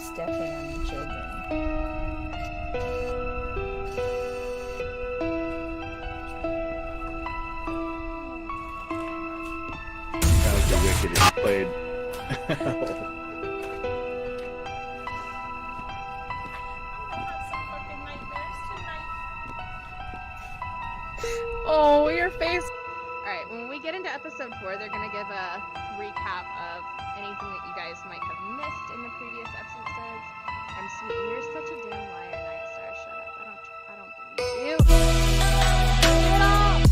stepping on the children. That was the wickedest played. Oh, your face. Alright, when we get into episode 4, they're going to give a recap of anything that you guys might have missed in the previous episodes. I'm sweet. You're such a damn liar, Nightstar. Shut up. I don't believe you. Get off!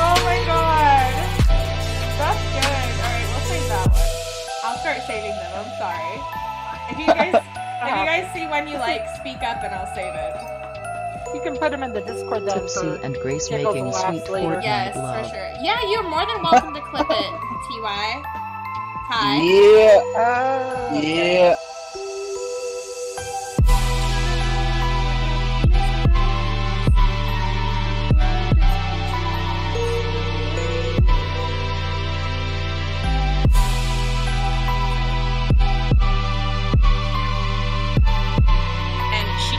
Oh my god. That's good. Alright, we'll save that one. I'll start saving them, I'm sorry. If you guys see when you speak up and I'll save it. You can put them in the Discord then. Tipsy and Grace making sweet Fortnite yes, love. for sure. Yeah, you're more than welcome to clip it, TY. Hi. Yeah. Yeah.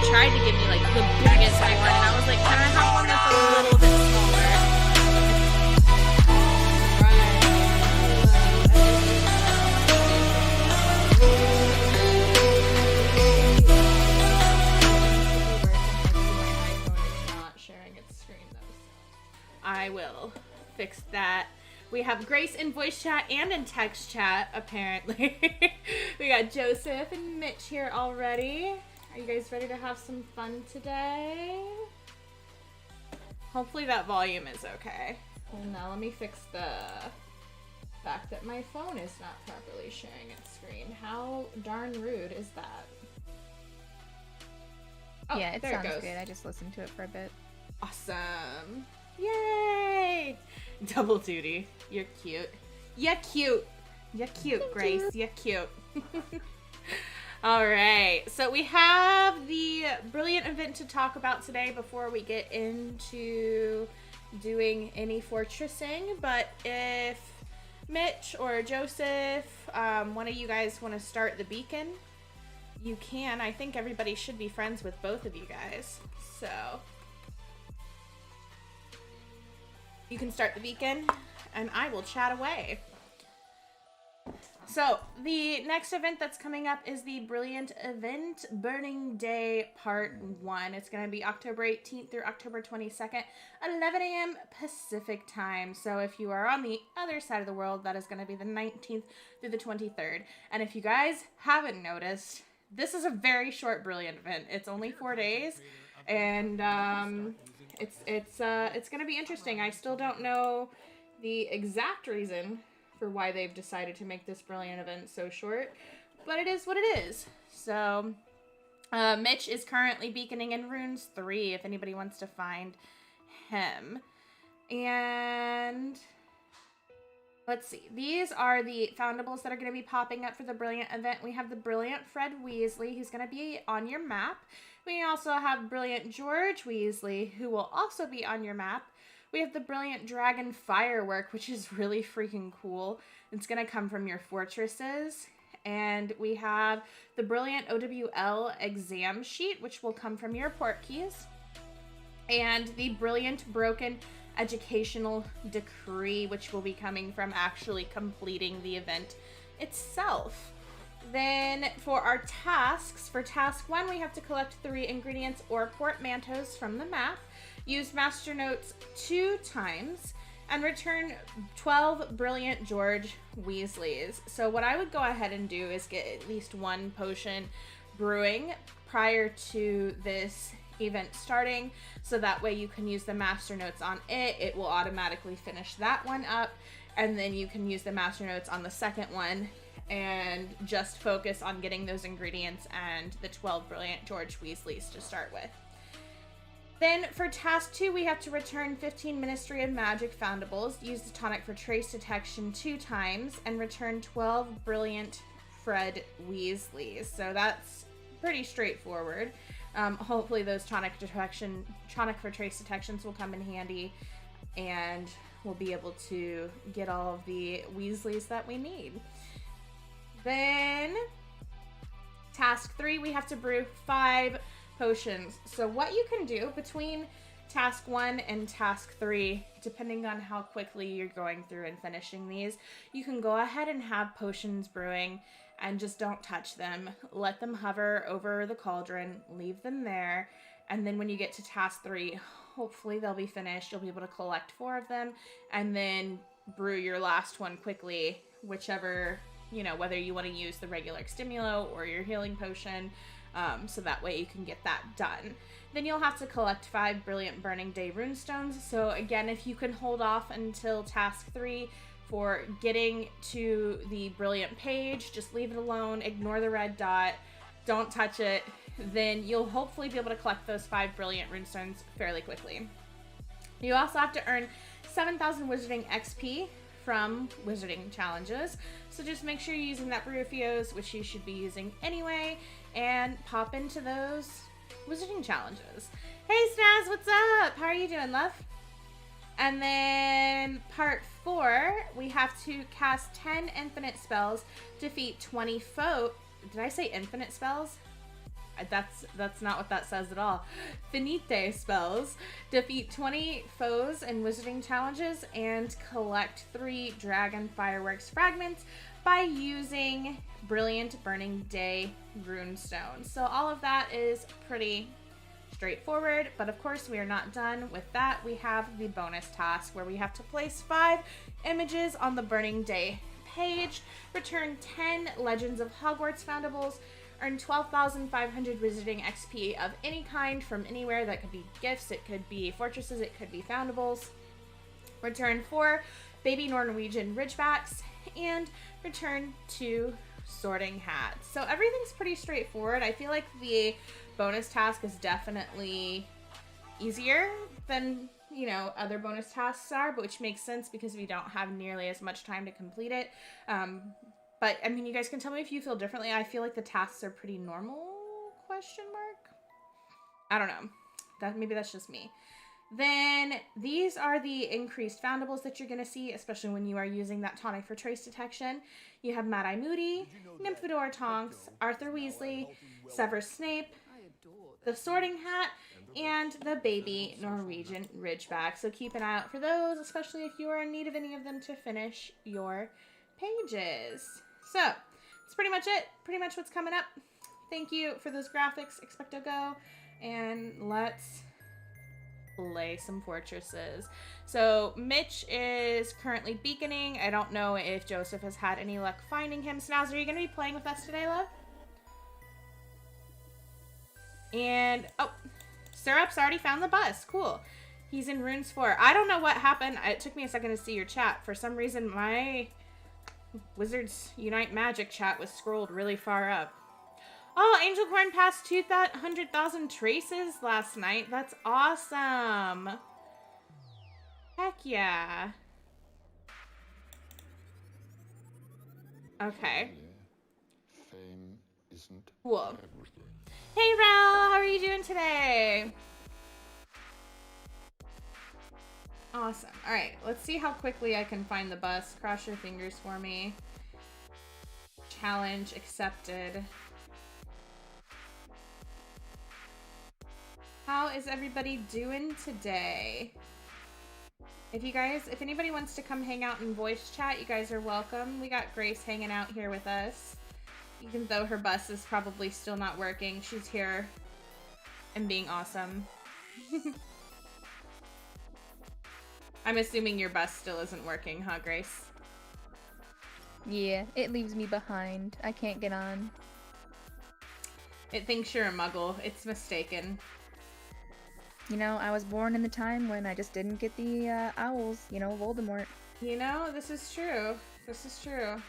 Tried to give me the biggest one, and I was like, can I have one that's a little bit smaller? Not sharing its screen though. I will fix that. We have Grace in voice chat and in text chat, apparently. We got Joseph and Mitch here already. Are you guys ready to have some fun today? Hopefully that volume is okay. Well, now let me fix the fact that my phone is not properly sharing its screen. How darn rude is that? Oh, yeah, it there sounds it goes. good. I just listened to it for a bit. Awesome. Yay! Double duty. You're cute. You're cute. You're cute, Thank Grace. you. You're cute. All right, so we have the brilliant event to talk about today before we get into doing any fortressing. But if Mitch or Joseph, one of you guys want to start the beacon, you can. I think everybody should be friends with both of you guys. So you can start the beacon and I will chat away. So, the next event that's coming up is the Brilliant Event Burning Day Part 1. It's going to be October 18th through October 22nd, 11 a.m. Pacific time. So, if you are on the other side of the world, that is going to be the 19th through the 23rd. And if you guys haven't noticed, this is a very short Brilliant event. It's only 4 days, and it's going to be interesting. I still don't know the exact reason for why they've decided to make this brilliant event so short, but it is what it is. So, Mitch is currently beaconing in Runes 3, if anybody wants to find him. And let's see. These are the Foundables that are going to be popping up for the brilliant event. We have the brilliant Fred Weasley, who's going to be on your map. We also have brilliant George Weasley, who will also be on your map. We have the brilliant Dragon Firework, which is really freaking cool. It's going to come from your fortresses. And we have the Brilliant OWL exam sheet, which will come from your port keys. And the Brilliant Broken Educational Decree, which will be coming from actually completing the event itself. Then for our tasks, for task 1, we have to collect 3 ingredients or portmanteaus from the map, use master notes 2 times, and return 12 Brilliant George Weasleys. So what I would go ahead and do is get at least 1 potion brewing prior to this event starting, so that way you can use the master notes on it. It will automatically finish that one up, and then you can use the master notes on the second one and just focus on getting those ingredients and the 12 Brilliant George Weasleys to start with. Then for task 2, we have to return 15 Ministry of Magic Foundables, use the tonic for trace detection 2 times, and return 12 Brilliant Fred Weasleys. So that's pretty straightforward. Hopefully those tonic for trace detections will come in handy, and we'll be able to get all of the Weasleys that we need. Then task 3, we have to brew 5 potions. So what you can do between task 1 and task 3, depending on how quickly you're going through and finishing these, you can go ahead and have potions brewing and just don't touch them. Let them hover over the cauldron, leave them there, and then when you get to task 3, hopefully they'll be finished. You'll be able to collect 4 of them and then brew your last one quickly, whichever, whether you want to use the regular Stimulo or your healing potion, so that way you can get that done. Then you'll have to collect 5 Brilliant Burning Day runestones. So again, if you can hold off until task 3 for getting to the Brilliant page, just leave it alone, ignore the red dot, don't touch it, then you'll hopefully be able to collect those 5 Brilliant runestones fairly quickly. You also have to earn 7,000 Wizarding XP from Wizarding Challenges, so just make sure you're using that Brufios, which you should be using anyway, and pop into those Wizarding Challenges. Hey Snaz, what's up? How are you doing, love? And then part 4, we have to cast 10 infinite spells, defeat 20 foe. Did I say infinite spells? That's not what that says at all. Finite spells. Defeat 20 foes in Wizarding Challenges and collect 3 Dragon Fireworks fragments by using Brilliant Burning Day runestones. So all of that is pretty straightforward, but of course we are not done with that. We have the bonus task where we have to place 5 images on the Burning Day page, return 10 Legends of Hogwarts Foundables, earn 12,500 Wizarding XP of any kind from anywhere. That could be gifts, it could be fortresses, it could be Foundables. Return 4 Baby Norwegian Ridgebacks, and return 2 Sorting Hats. So everything's pretty straightforward. I feel like the bonus task is definitely easier than, other bonus tasks are, but which makes sense because we don't have nearly as much time to complete it. But, you guys can tell me if you feel differently. I feel like the tasks are pretty normal, ? I don't know. Maybe that's just me. Then these are the increased Foundables that you're going to see, especially when you are using that tonic for trace detection. You have Mad-Eye Moody, Nymphadora Tonks, Arthur Weasley, Severus Snape, the Sorting Hat, and the Baby Norwegian Ridgeback. So keep an eye out for those, especially if you are in need of any of them to finish your pages. So that's pretty much it. Pretty much what's coming up. Thank you for those graphics, Expecto Go, and let's play some fortresses. So Mitch is currently beaconing. I don't know if Joseph has had any luck finding him. Snaz, are you going to be playing with us today, love? And, Syrup's already found the bus. Cool. He's in Runes 4. I don't know what happened. It took me a second to see your chat. For some reason, my Wizards Unite Magic chat was scrolled really far up. Oh, Angel Corn passed 200,000 traces last night. That's awesome. Heck yeah. Okay. Fame isn't Cool. everything. Hey, Rel, how are you doing today? Awesome. All right, let's see how quickly I can find the bus. Cross your fingers for me. challenge accepted. How is everybody doing today? If anybody wants to come hang out in voice chat, you guys are welcome. We got Grace hanging out here with us. Even though her bus is probably still not working, she's here and being awesome. I'm assuming your bus still isn't working, huh, Grace? Yeah, it leaves me behind. I can't get on. It thinks you're a muggle. It's mistaken. You know, I was born in the time when I just didn't get the owls. You know, Voldemort. You know, this is true. This is true.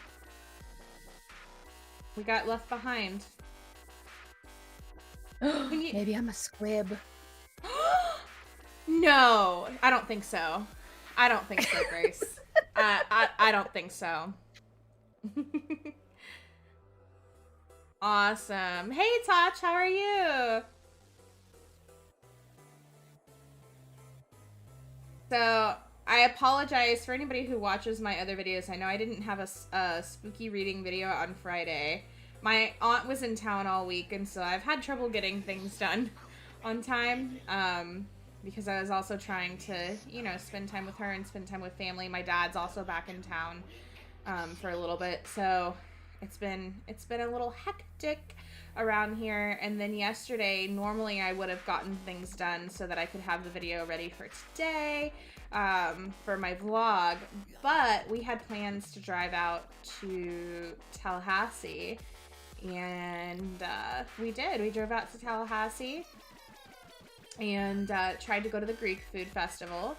We got left behind. Maybe I'm a squib. No, I don't think so. I don't think so, Grace. I don't think so. Awesome. Hey, Toch, how are you? So, I apologize for anybody who watches my other videos. I know I didn't have a spooky reading video on Friday. My aunt was in town all week, and so I've had trouble getting things done on time, because I was also trying to, you know, spend time with her and spend time with family. My dad's also back in town for a little bit, so it's been a little hectic around here. And then yesterday, normally I would have gotten things done so that I could have the video ready for today, for my vlog, but we had plans to drive out to Tallahassee, and we did. We drove out to Tallahassee and tried to go to the Greek food festival,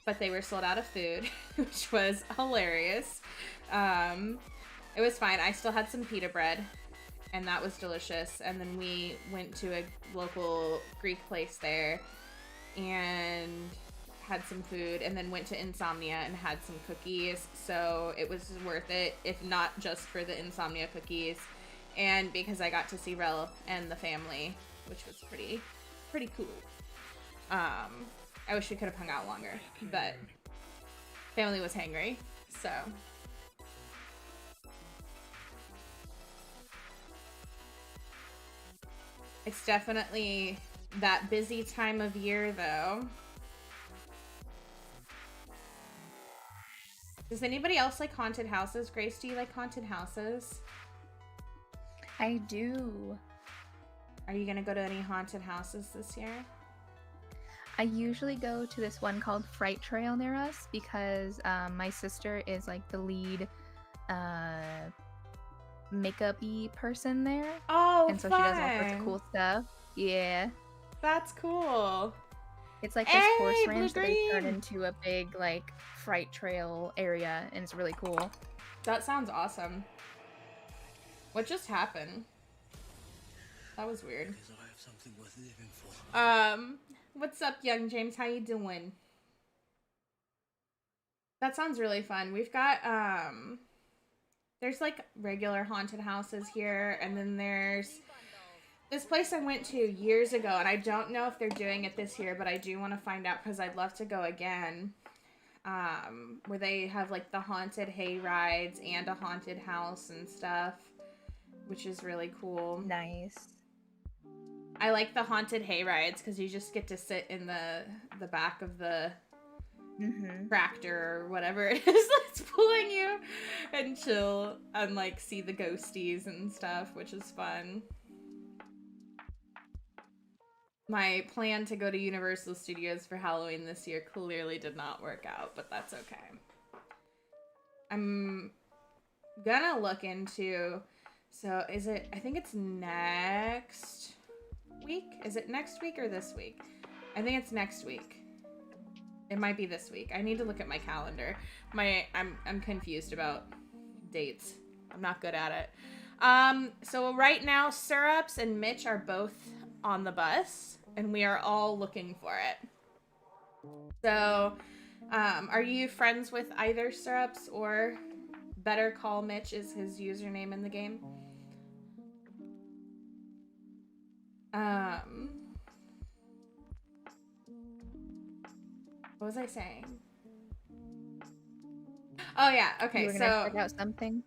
but they were sold out of food, which was hilarious. It was fine. I still had some pita bread, and that was delicious. And then we went to a local Greek place there and had some food, and then went to Insomnia and had some cookies. So it was worth it, if not just for the Insomnia cookies, and because I got to see Rel and the family, which was pretty cool. I wish we could have hung out longer, but family was hangry, so. It's definitely that busy time of year, though. Does anybody else like haunted houses? Grace, do you like haunted houses? I do. Are you gonna go to any haunted houses this year? I usually go to this one called Fright Trail near us because my sister is like the lead makeup-y person there. Oh, and so fun. she does all sorts of cool stuff. Yeah. That's cool. It's like this horse Blue ranch that they turn Green. into a big like Fright Trail area, and it's really cool. That sounds awesome. What just happened? That was weird. What's up, young James? How you doing? That sounds really fun. We've got there's like regular haunted houses here, and then there's this place I went to years ago, and I don't know if they're doing it this year, but I do want to find out because I'd love to go again. Where they have like the haunted hay rides and a haunted house and stuff, which is really cool. Nice. I like the haunted hay rides because you just get to sit in the back of the tractor or whatever it is that's pulling you and chill and like see the ghosties and stuff, which is fun. My plan to go to Universal Studios for Halloween this year clearly did not work out, but that's okay. I'm gonna look into, so is it, I think it's next week? Is it next week or this week? I think it's next week. It might be this week. I need to look at my calendar. I'm confused about dates. I'm not good at it. So right now, Syrups and Mitch are both on the bus, and we are all looking for it. So, are you friends with either Syrups or Better Call Mitch is his username in the game? What was I saying? Oh yeah, okay, You were gonna check out something?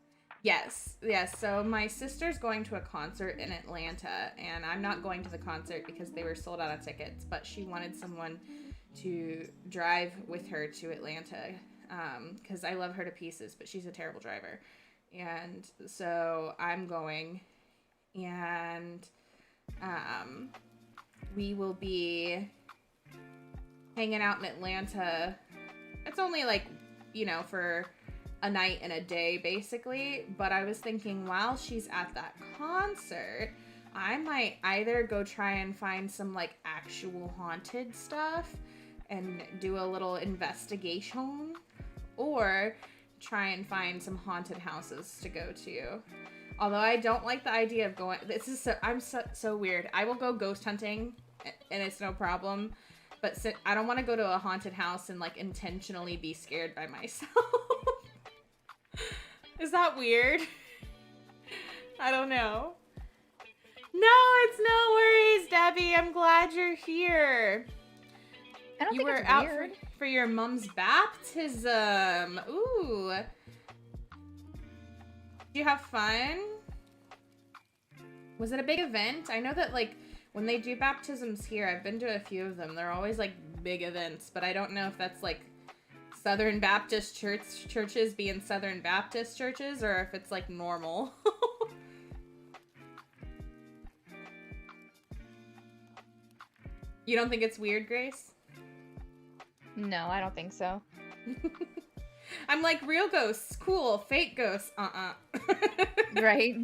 Yes, yes. So my sister's going to a concert in Atlanta, and I'm not going to the concert because they were sold out of tickets, but she wanted someone to drive with her to Atlanta because I love her to pieces, but she's a terrible driver. And so I'm going, and we will be hanging out in Atlanta. It's only like, for a night and a day basically, but I was thinking while she's at that concert, I might either go try and find some like actual haunted stuff and do a little investigation, or try and find some haunted houses to go to. Although I don't like the idea of going, I'm so weird. I will go ghost hunting and it's no problem, but I don't want to go to a haunted house and like intentionally be scared by myself. Is that weird? I don't know. No, it's no worries, Debbie. I'm glad you're here. I don't think You were it's out weird. for your mom's baptism. Ooh. Did you have fun? Was it a big event? I know that like when they do baptisms here, I've been to a few of them. They're always like big events, but I don't know if that's like Southern Baptist churches being Southern Baptist churches, or if it's like normal. You don't think it's weird, Grace? No, I don't think so. I'm like, real ghosts, cool. Fake ghosts, Right?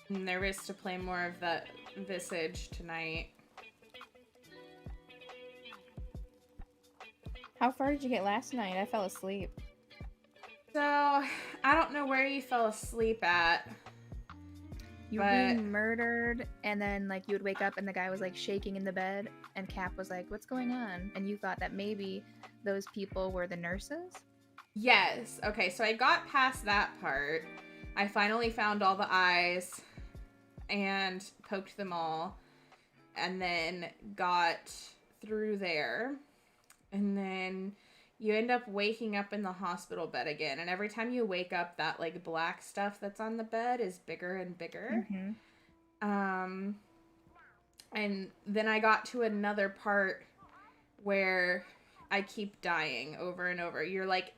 I'm nervous to play more of that Visage tonight. How far did you get last night? I fell asleep. So, I don't know where you fell asleep at. You were being murdered, and then like you would wake up and the guy was like shaking in the bed, and Cap was like, "What's going on?" And you thought that maybe those people were the nurses? Yes. Okay, so I got past that part. I finally found all the eyes and poked them all, and then got through there. And then you end up waking up in the hospital bed again, and every time you wake up, that like black stuff that's on the bed is bigger and bigger. Mm-hmm. And then I got to another part where I keep dying over and over. You're like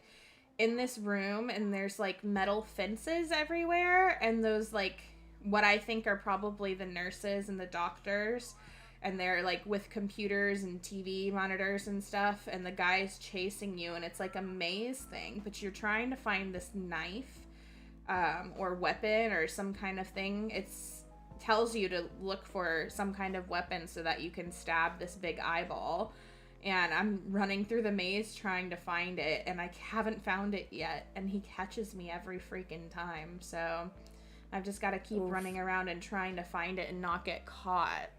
in this room, and there's like metal fences everywhere, and those like what I think are probably the nurses and the doctors, and they're like with computers and TV monitors and stuff, and the guy's chasing you, and it's like a maze thing, but you're trying to find this knife or weapon or some kind of thing. It's tells you to look for some kind of weapon so that you can stab this big eyeball, and I'm running through the maze trying to find it, and I haven't found it yet, and he catches me every freaking time, so I've just got to keep running around and trying to find it and not get caught.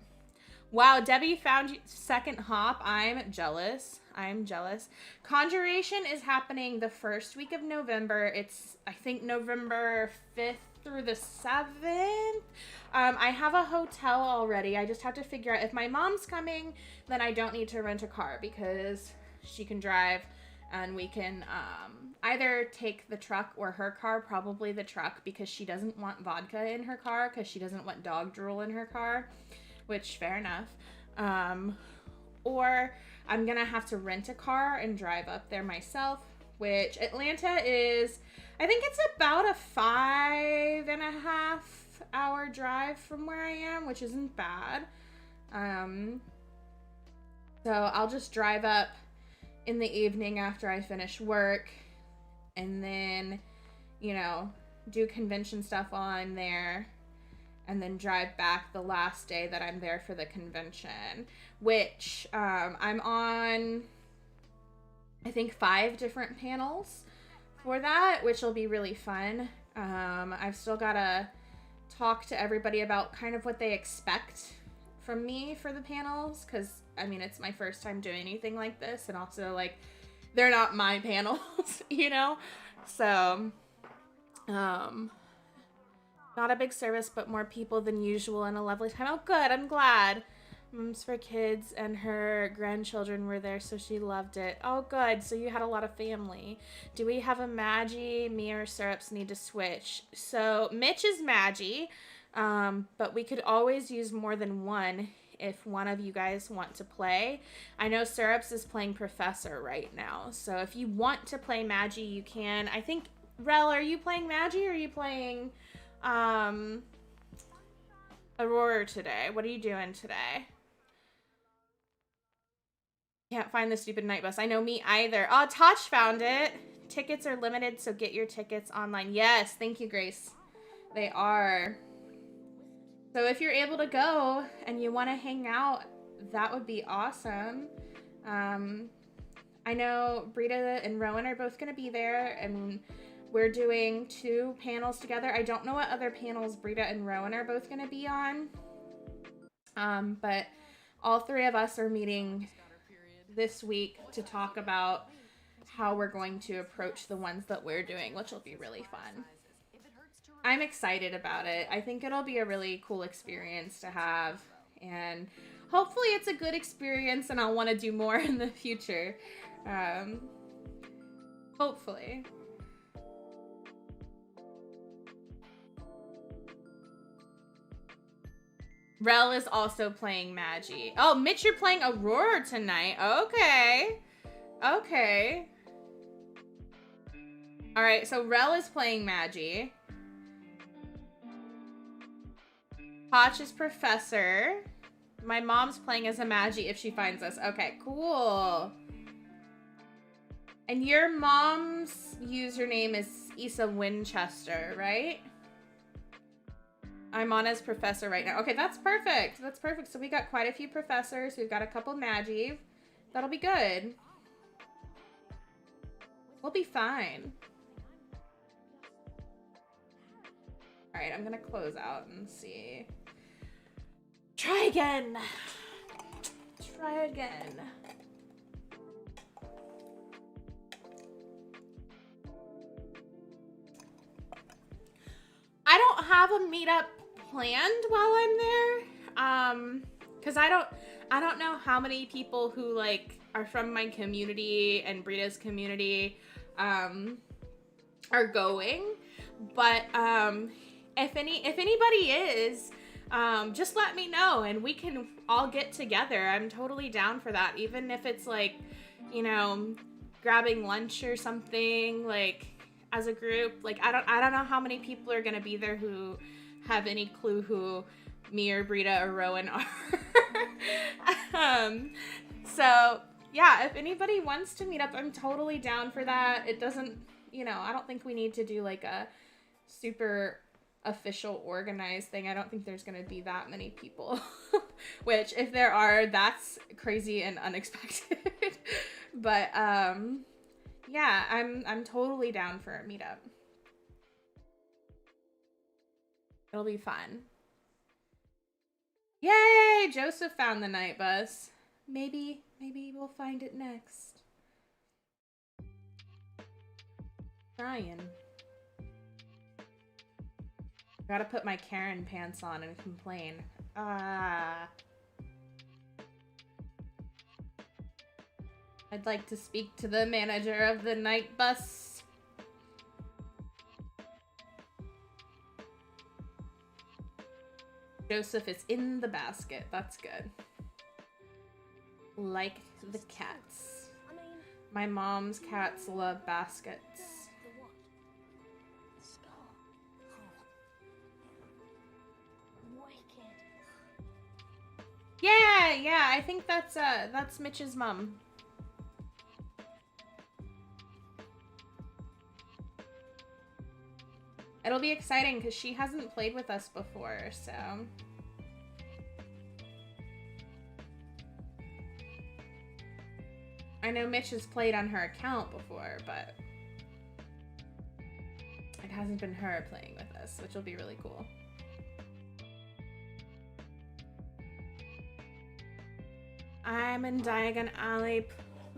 Wow, Debbie found second hop. I'm jealous. Conjuration is happening the first week of November. It's, I think, November 5th through the 7th. I have a hotel already. I just have to figure out if my mom's coming, then I don't need to rent a car because she can drive, and we can either take the truck or her car, probably the truck, because she doesn't want vodka in her car because she doesn't want dog drool in her car. Which, fair enough. Or I'm gonna have to rent a car and drive up there myself, which Atlanta is, I think it's about a 5.5 hour drive from where I am, which isn't bad. So I'll just drive up in the evening after I finish work, and then, do convention stuff while I'm there, and then drive back the last day that I'm there for the convention, which I'm on, I think, 5 different panels for that, which will be really fun. I've still got to talk to everybody about kind of what they expect from me for the panels, because, I mean, it's my first time doing anything like this, and also, like, they're not my panels, So, not a big service, but more people than usual and a lovely time. Oh, good. I'm glad. Moms for Kids and her grandchildren were there, so she loved it. Oh, good. So you had a lot of family. Do we have a Maggie? Me or Syrups need to switch. So Mitch is Maggie, but we could always use more than one if one of you guys want to play. I know Syrups is playing Professor right now, so if you want to play Maggie, you can. I think, Rel, are you playing Maggie or are you playing Aurora today? What are you doing today? Can't find the stupid night bus. I know, me either. Oh, Tosh found it. Tickets are limited, so get your tickets online. Yes, thank you, Grace. They are. So if you're able to go and you want to hang out, that would be awesome. I know Brita and Rowan are both going to be there, and we're doing 2 panels together. I don't know what other panels Brita and Rowan are both going to be on. But all 3 of us are meeting this week to talk about how we're going to approach the ones that we're doing, which will be really fun. I'm excited about it. I think it'll be a really cool experience to have, and hopefully it's a good experience and I'll want to do more in the future. Hopefully. Rel is also playing Maggie. Oh, Mitch, you're playing Aurora tonight. Okay. Okay. All right, so Rel is playing Maggie. Hotch is Professor. My mom's playing as a Maggie if she finds us. Okay, cool. And your mom's username is Issa Winchester, right? I'm on as Professor right now. Okay, that's perfect. That's perfect. So we got quite a few Professors. We've got a couple Maggie. That'll be good. We'll be fine. All right, I'm gonna close out and see. Try again. Try again. I don't have a meetup planned while I'm there, because I don't know how many people who like are from my community and Brita's community are going, but if anybody is, just let me know and we can all get together. I'm totally down for that, even if it's like, you know, grabbing lunch or something, like as a group. Like I don't know how many people are gonna be there who have any clue who me or Brita or Rowan are. So yeah, if anybody wants to meet up, I'm totally down for that. It doesn't, you know, I don't think we need to do like a super official organized thing. I don't think there's gonna be that many people. Which if there are, that's crazy and unexpected. But yeah, I'm totally down for a meetup. It'll be fun. Yay! Joseph found the night bus. Maybe we'll find it next. Trying. Gotta put my Karen pants on and complain. I'd like to speak to the manager of the night bus. Joseph is in the basket. That's good. Like the cats. My mom's cats love baskets. Yeah, I think that's Mitch's mom. It'll be exciting because she hasn't played with us before, so. I know Mitch has played on her account before, but it hasn't been her playing with us, which will be really cool. I'm in Diagon Alley.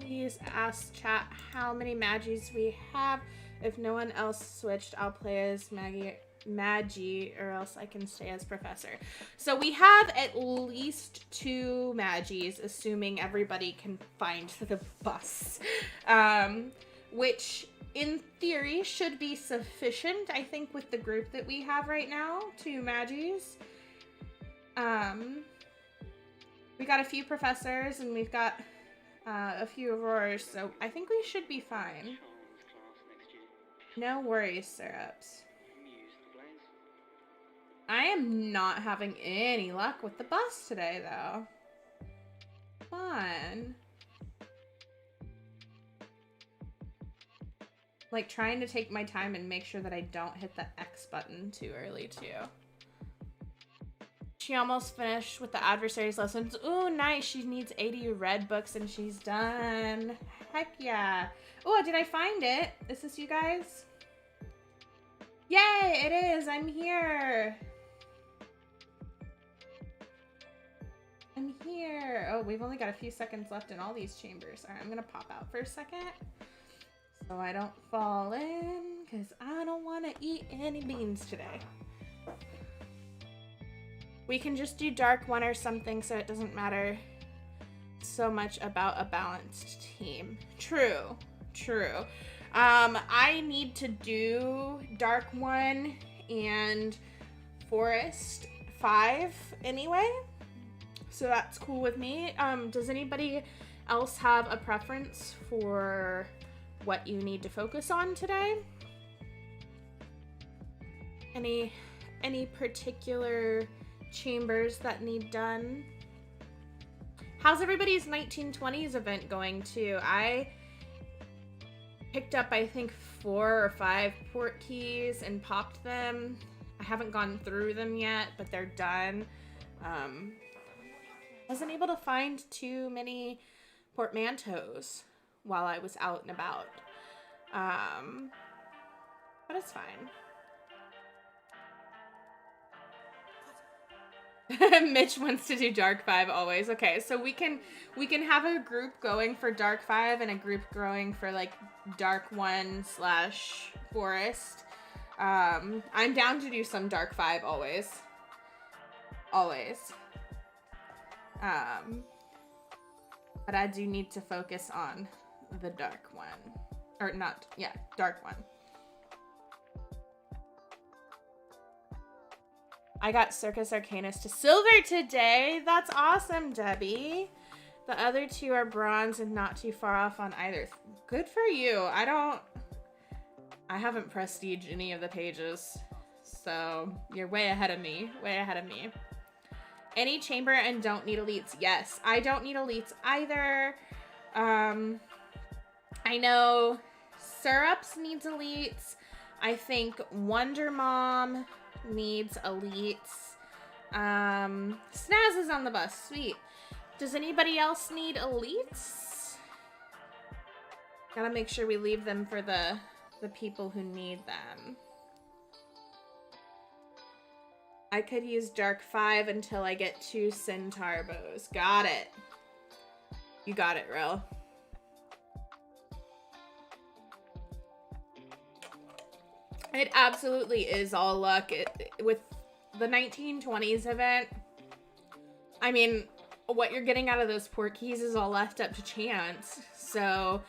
Please ask chat how many Maggies we have. If no one else switched, I'll play as Maggie Magi, or else I can stay as professor. So we have at least 2 Magis, assuming everybody can find the bus, which in theory should be sufficient, I think, with the group that we have right now. 2 Magis. We got a few professors and we've got a few Auroras, so I think we should be fine. No worries, Syrups. I am not having any luck with the bus today, though. Fun. Like, trying to take my time and make sure that I don't hit the X button too early, too. She almost finished with the adversaries lessons. Ooh, nice. She needs 80 red books and she's done. Heck yeah. Oh, did I find it? Is this you guys? Yay, it is. I'm here. I'm here. Oh, we've only got a few seconds left in all these chambers. All right, I'm going to pop out for a second so I don't fall in because I don't want to eat any beans today. We can just do dark 1 or something so it doesn't matter so much about a balanced team. True. True. I need to do dark 1 and forest 5 anyway. So that's cool with me. Does anybody else have a preference for what you need to focus on today? Any particular chambers that need done? How's everybody's 1920s event going too? I picked up, I think, 4 or 5 port keys and popped them. I haven't gone through them yet, but they're done. Wasn't able to find too many portmanteaus while I was out and about. But it's fine. Mitch wants to do Dark 5 always. Okay, so we can have a group going for Dark 5 and a group going for like Dark 1/Forest. I'm down to do some Dark 5 always. Always. But I do need to focus on the Dark 1. Or not, yeah, Dark 1. I got Circus Arcanus to silver today. That's awesome, Debbie. The other 2 are bronze and not too far off on either. Good for you. I haven't prestiged any of the pages. So you're way ahead of me. Way ahead of me. Any chamber and don't need elites. Yes, I don't need elites either. I know Syrups needs elites. I think Wonder Mom needs elites. Snaz is on the bus. Sweet. Does anybody else need elites? Gotta make sure we leave them for the people who need them. I could use Dark 5 until I get 2 Centaur bows. Got it. You got it, Rel. It absolutely is all luck. With the 1920s event, I mean, what you're getting out of those port keys is all left up to chance. So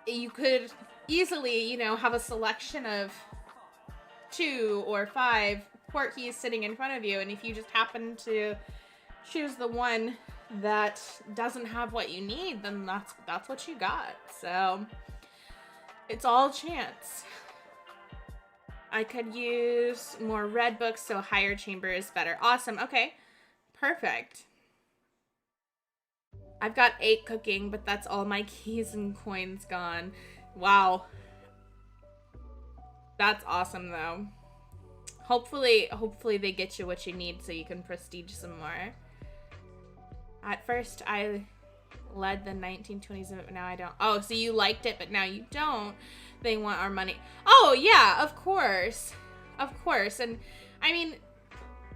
you could easily, you know, have a selection of 2 or 5 port keys sitting in front of you, and if you just happen to choose the one that doesn't have what you need, then that's what you got. So it's all chance. I could use more red books, so higher chamber is better. Awesome. Okay. Perfect. I've got 8 cooking, but that's all my keys and coins gone. Wow. That's awesome, though. Hopefully they get you what you need so you can prestige some more. At first, I led the 1920s, but now I don't. Oh, so you liked it, but now you don't. They want our money. Oh, yeah, of course. Of course. And, I mean,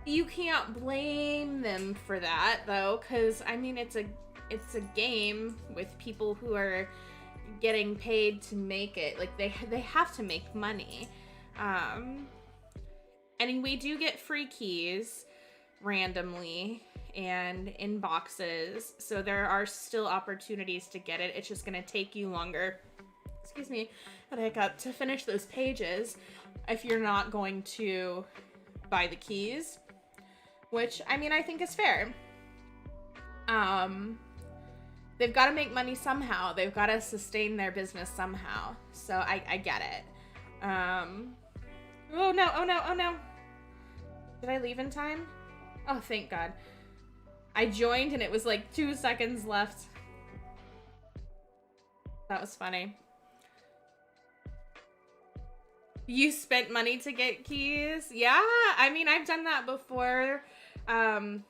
you can't blame them for that, though, because, I mean, it's a game with people who are getting paid to make it. Like, they have to make money. And we do get free keys randomly and in boxes. So there are still opportunities to get it. It's just going to take you longer. Excuse me, a hiccup, to finish those pages if you're not going to buy the keys, which, I mean, I think is fair. They've got to make money somehow. They've got to sustain their business somehow. So I get it. Oh no, oh no, oh no. Did I leave in time? Oh, thank God. I joined and it was like 2 seconds left. That was funny. You spent money to get keys? Yeah, I mean, I've done that before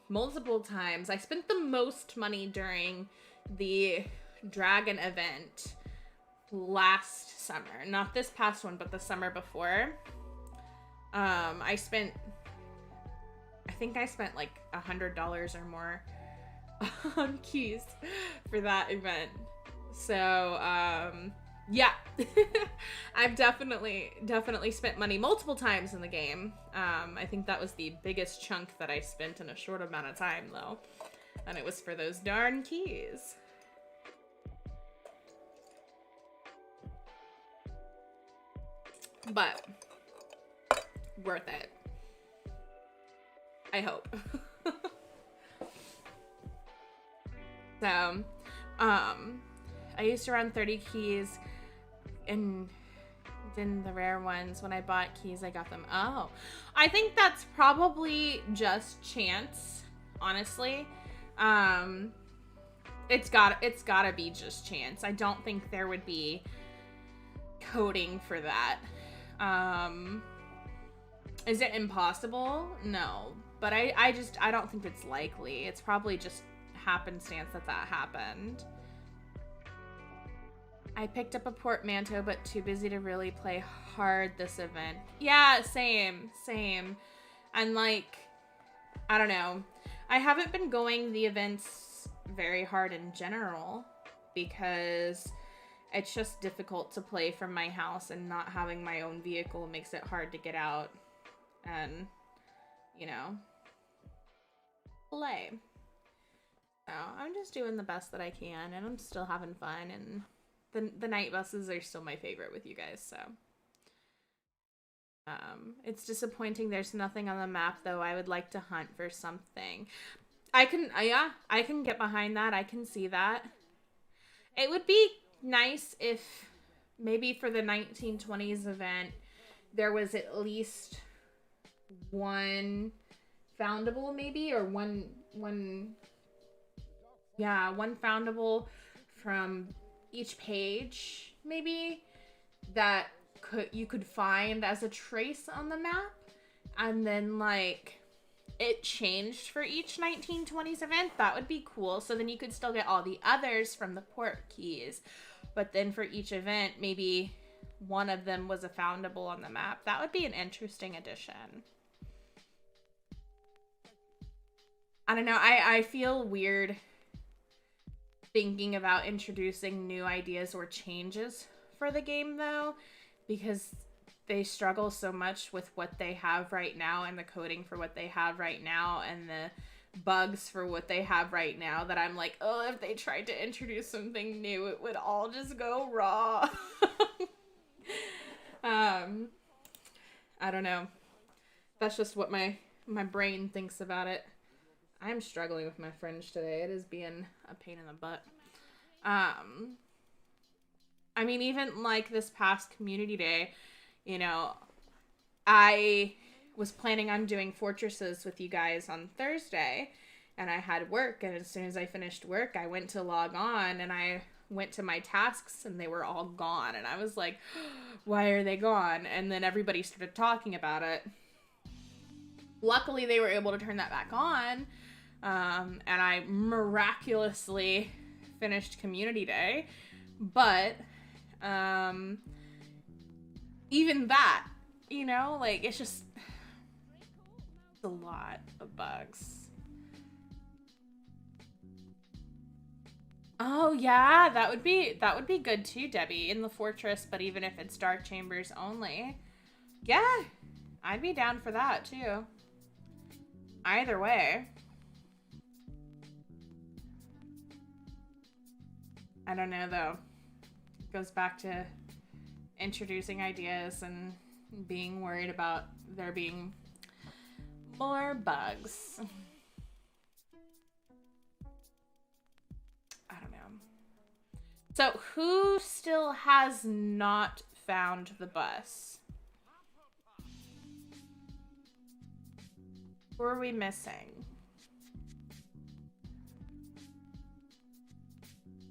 multiple times. I spent the most money during the dragon event last summer. Not this past one, but the summer before. I think I spent like $100 or more on keys for that event. So, yeah, I've definitely spent money multiple times in the game. I think that was the biggest chunk that I spent in a short amount of time, though. And it was for those darn keys. But worth it. I hope. So, I used to run 30 keys, and then the rare ones, when I bought keys, I got them. Oh, I think that's probably just chance, honestly. It's gotta be just chance. I don't think there would be coding for that. Is it impossible? No, but I don't think it's likely. It's probably just happenstance that happened. I picked up a portmanteau, but too busy to really play hard this event. Yeah, same. And like, I don't know. I haven't been going the events very hard in general because it's just difficult to play from my house, and not having my own vehicle makes it hard to get out and, you know, play. So I'm just doing the best that I can, and I'm still having fun, and the night buses are still my favorite with you guys, so. It's disappointing there's nothing on the map, though. I would like to hunt for something. I can get behind that. I can see that. It would be nice if maybe for the 1920s event, there was at least one foundable, maybe, or one foundable from each page, maybe, that you could find as a trace on the map, and then like it changed for each 1920s event. That would be cool. So then you could still get all the others from the port keys, but then for each event, maybe one of them was a foundable on the map. That would be an interesting addition. I don't know. I feel weird thinking about introducing new ideas or changes for the game, though, because they struggle so much with what they have right now, and the coding for what they have right now, and the bugs for what they have right now, that I'm like, oh, if they tried to introduce something new, it would all just go wrong. I don't know. That's just what my brain thinks about it. I'm struggling with my fringe today. It is being a pain in the butt. I mean, even like this past community day, you know, I was planning on doing fortresses with you guys on Thursday, and I had work, and as soon as I finished work, I went to log on, and I went to my tasks, and they were all gone, and I was like, why are they gone? And then everybody started talking about it. Luckily, they were able to turn that back on, and I miraculously finished community day, but even that, you know, like, it's just a lot of bugs. Oh yeah, that would be good too, Debbie, in the fortress, but even if it's dark chambers only. Yeah, I'd be down for that too. Either way. I don't know though. It goes back to introducing ideas and being worried about there being more bugs. I don't know. So who still has not found the bus? Who are we missing?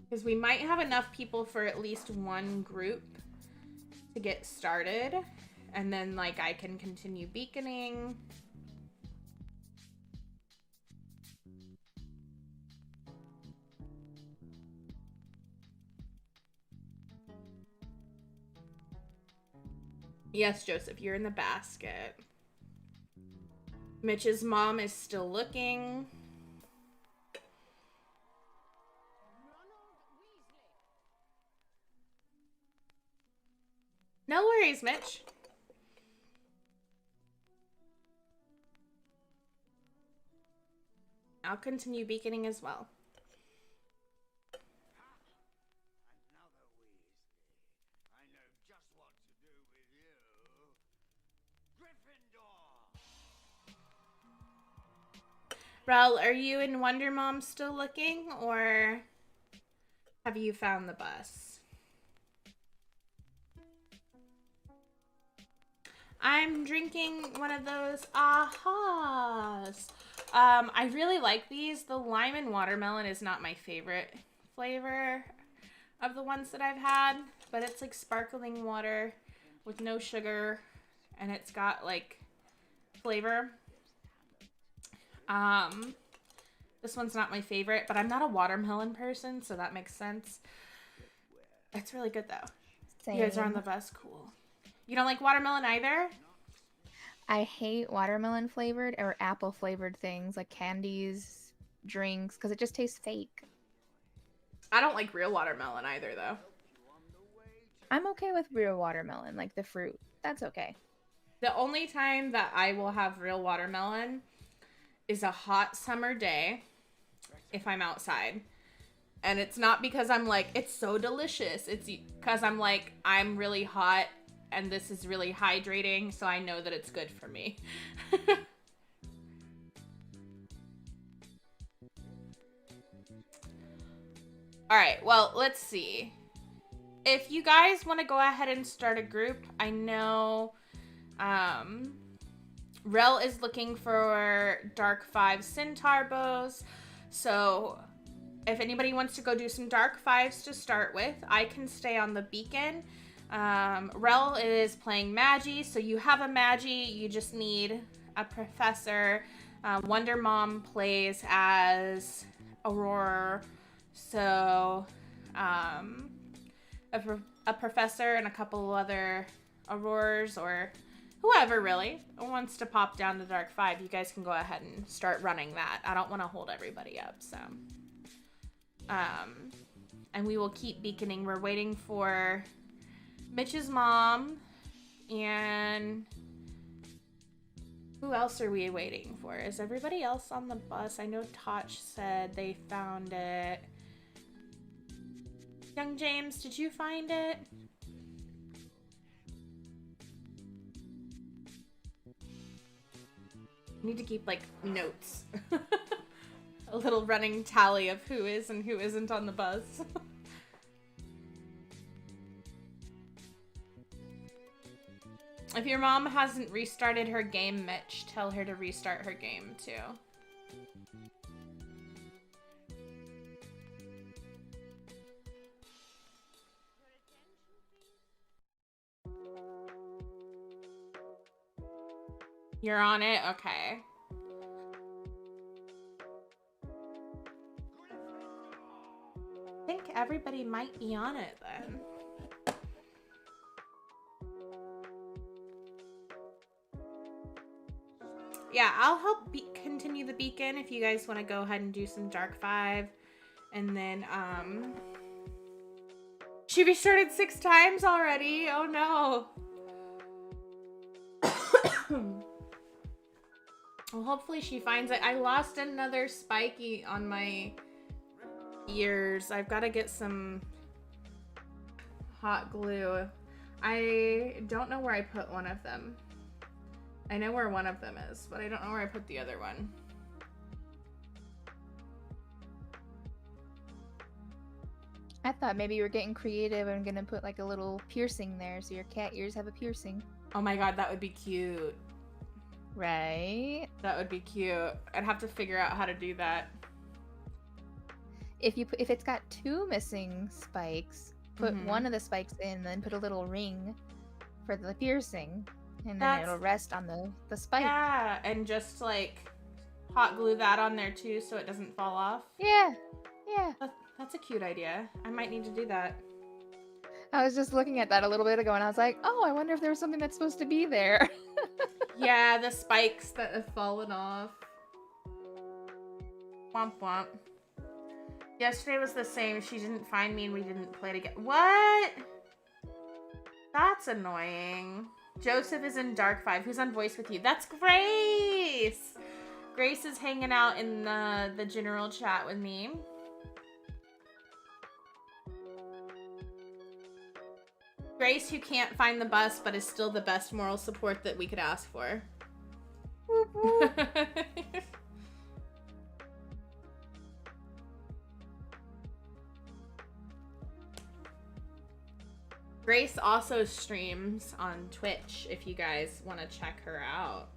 Because we might have enough people for at least one group to get started. And then, like, I can continue beaconing. Yes, Joseph, you're in the basket. Mitch's mom is still looking. No worries, Mitch. I'll continue beaconing as well. Rel, are you and Wonder Mom still looking, or have you found the bus? I'm drinking one of those ahas. I really like these. The lime and watermelon is not my favorite flavor of the ones that I've had, but it's like sparkling water with no sugar, and it's got like flavor. This one's not my favorite, but I'm not a watermelon person, so that makes sense. It's really good though. Same. You guys are on the bus. Cool. You don't like watermelon either? I hate watermelon flavored or apple flavored things like candies, drinks, because it just tastes fake. I don't like real watermelon either though. I'm okay with real watermelon, like the fruit. That's okay. The only time that I will have real watermelon is a hot summer day if I'm outside. And it's not because I'm like, it's so delicious. It's because I'm like, I'm really hot and this is really hydrating, so I know that it's good for me. All right, well, let's see. If you guys want to go ahead and start a group, I know Rel is looking for Dark 5 Centaur bows. So if anybody wants to go do some Dark 5s to start with, I can stay on the beacon. Rel is playing Magi, so you have a Magi, you just need a professor. Wonder Mom plays as Aurora, so a professor and a couple other Auroras, or whoever really wants to pop down to Dark 5, you guys can go ahead and start running that. I don't want to hold everybody up, so. And we will keep beaconing. We're waiting for Mitch's mom, and who else are we waiting for? Is everybody else on the bus? I know Toch said they found it. Young James, did you find it? I need to keep like notes. A little running tally of who is and who isn't on the bus. If your mom hasn't restarted her game, Mitch, tell her to restart her game too. You're on it? Okay. I think everybody might be on it then. Yeah, I'll help continue the beacon if you guys want to go ahead and do some Dark 5. And then, she restarted 6 times already. Oh no. Well, hopefully she finds it. I lost another spiky on my ears. I've got to get some hot glue. I don't know where I put one of them. I know where one of them is, but I don't know where I put the other one. I thought maybe you were getting creative and gonna put like a little piercing there so your cat ears have a piercing. Oh my god, that would be cute. Right? That would be cute. I'd have to figure out how to do that. If it's got 2 missing spikes, put one of the spikes in, then put a little ring for the piercing, and then it'll rest on the spike. Yeah, and just like hot glue that on there too so it doesn't fall off. Yeah. That's a cute idea. I might need to do that. I was just looking at that a little bit ago and I was like, oh, I wonder if there was something that's supposed to be there. Yeah, the spikes that have fallen off. Womp womp. Yesterday was the same. She didn't find me and we didn't play together. What? That's annoying. Joseph is in Dark 5. Who's on voice with you? That's Grace! Grace is hanging out in the general chat with me. Grace, who can't find the bus, but is still the best moral support that we could ask for. Grace also streams on Twitch if you guys want to check her out.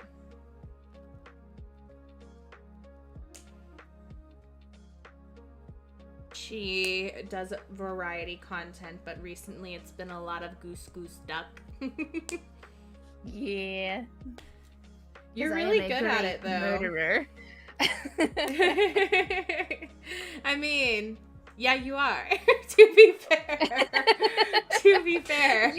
She does variety content, but recently it's been a lot of goose duck. Yeah. You're really good at it, though. Murderer. I mean, yeah, you are. To be fair. To be fair.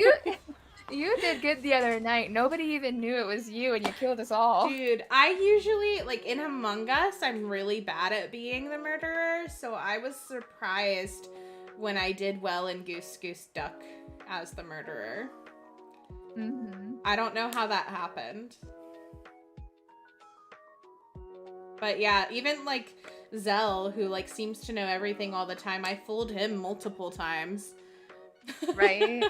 You did good the other night. Nobody even knew it was you, and you killed us all. Dude, I usually, like, in Among Us, I'm really bad at being the murderer, so I was surprised when I did well in Goose Duck as the murderer. I don't know how that happened. But yeah, even, like, Zell, who, like, seems to know everything all the time, I fooled him multiple times. Right?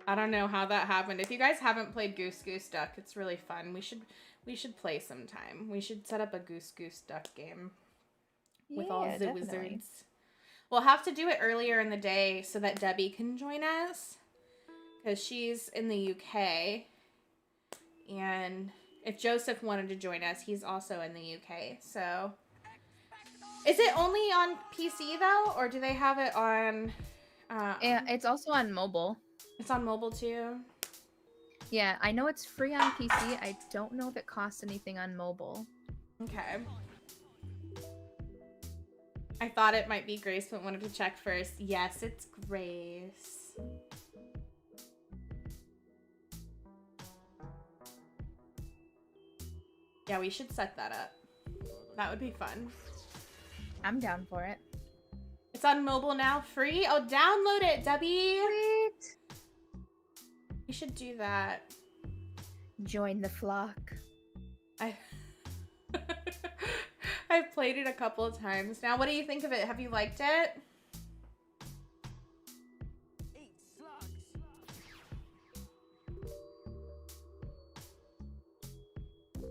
I don't know how that happened. If you guys haven't played Goose Duck, it's really fun. We should play sometime. We should set up a Goose Duck game with all the wizards. We'll have to do it earlier in the day so that Debbie can join us because she's in the UK. And if Joseph wanted to join us, he's also in the UK. So, is it only on PC though, or do they have it on? Yeah, it's also on mobile. It's on mobile too? Yeah, I know it's free on PC. I don't know if it costs anything on mobile. Okay. I thought it might be Grace, but wanted to check first. Yes, it's Grace. Yeah, we should set that up. That would be fun. I'm down for it. It's on mobile now, free? Oh, download it, Debbie! Sweet. You should do that. Join the flock. I've played it a couple of times now. What do you think of it? Have you liked it?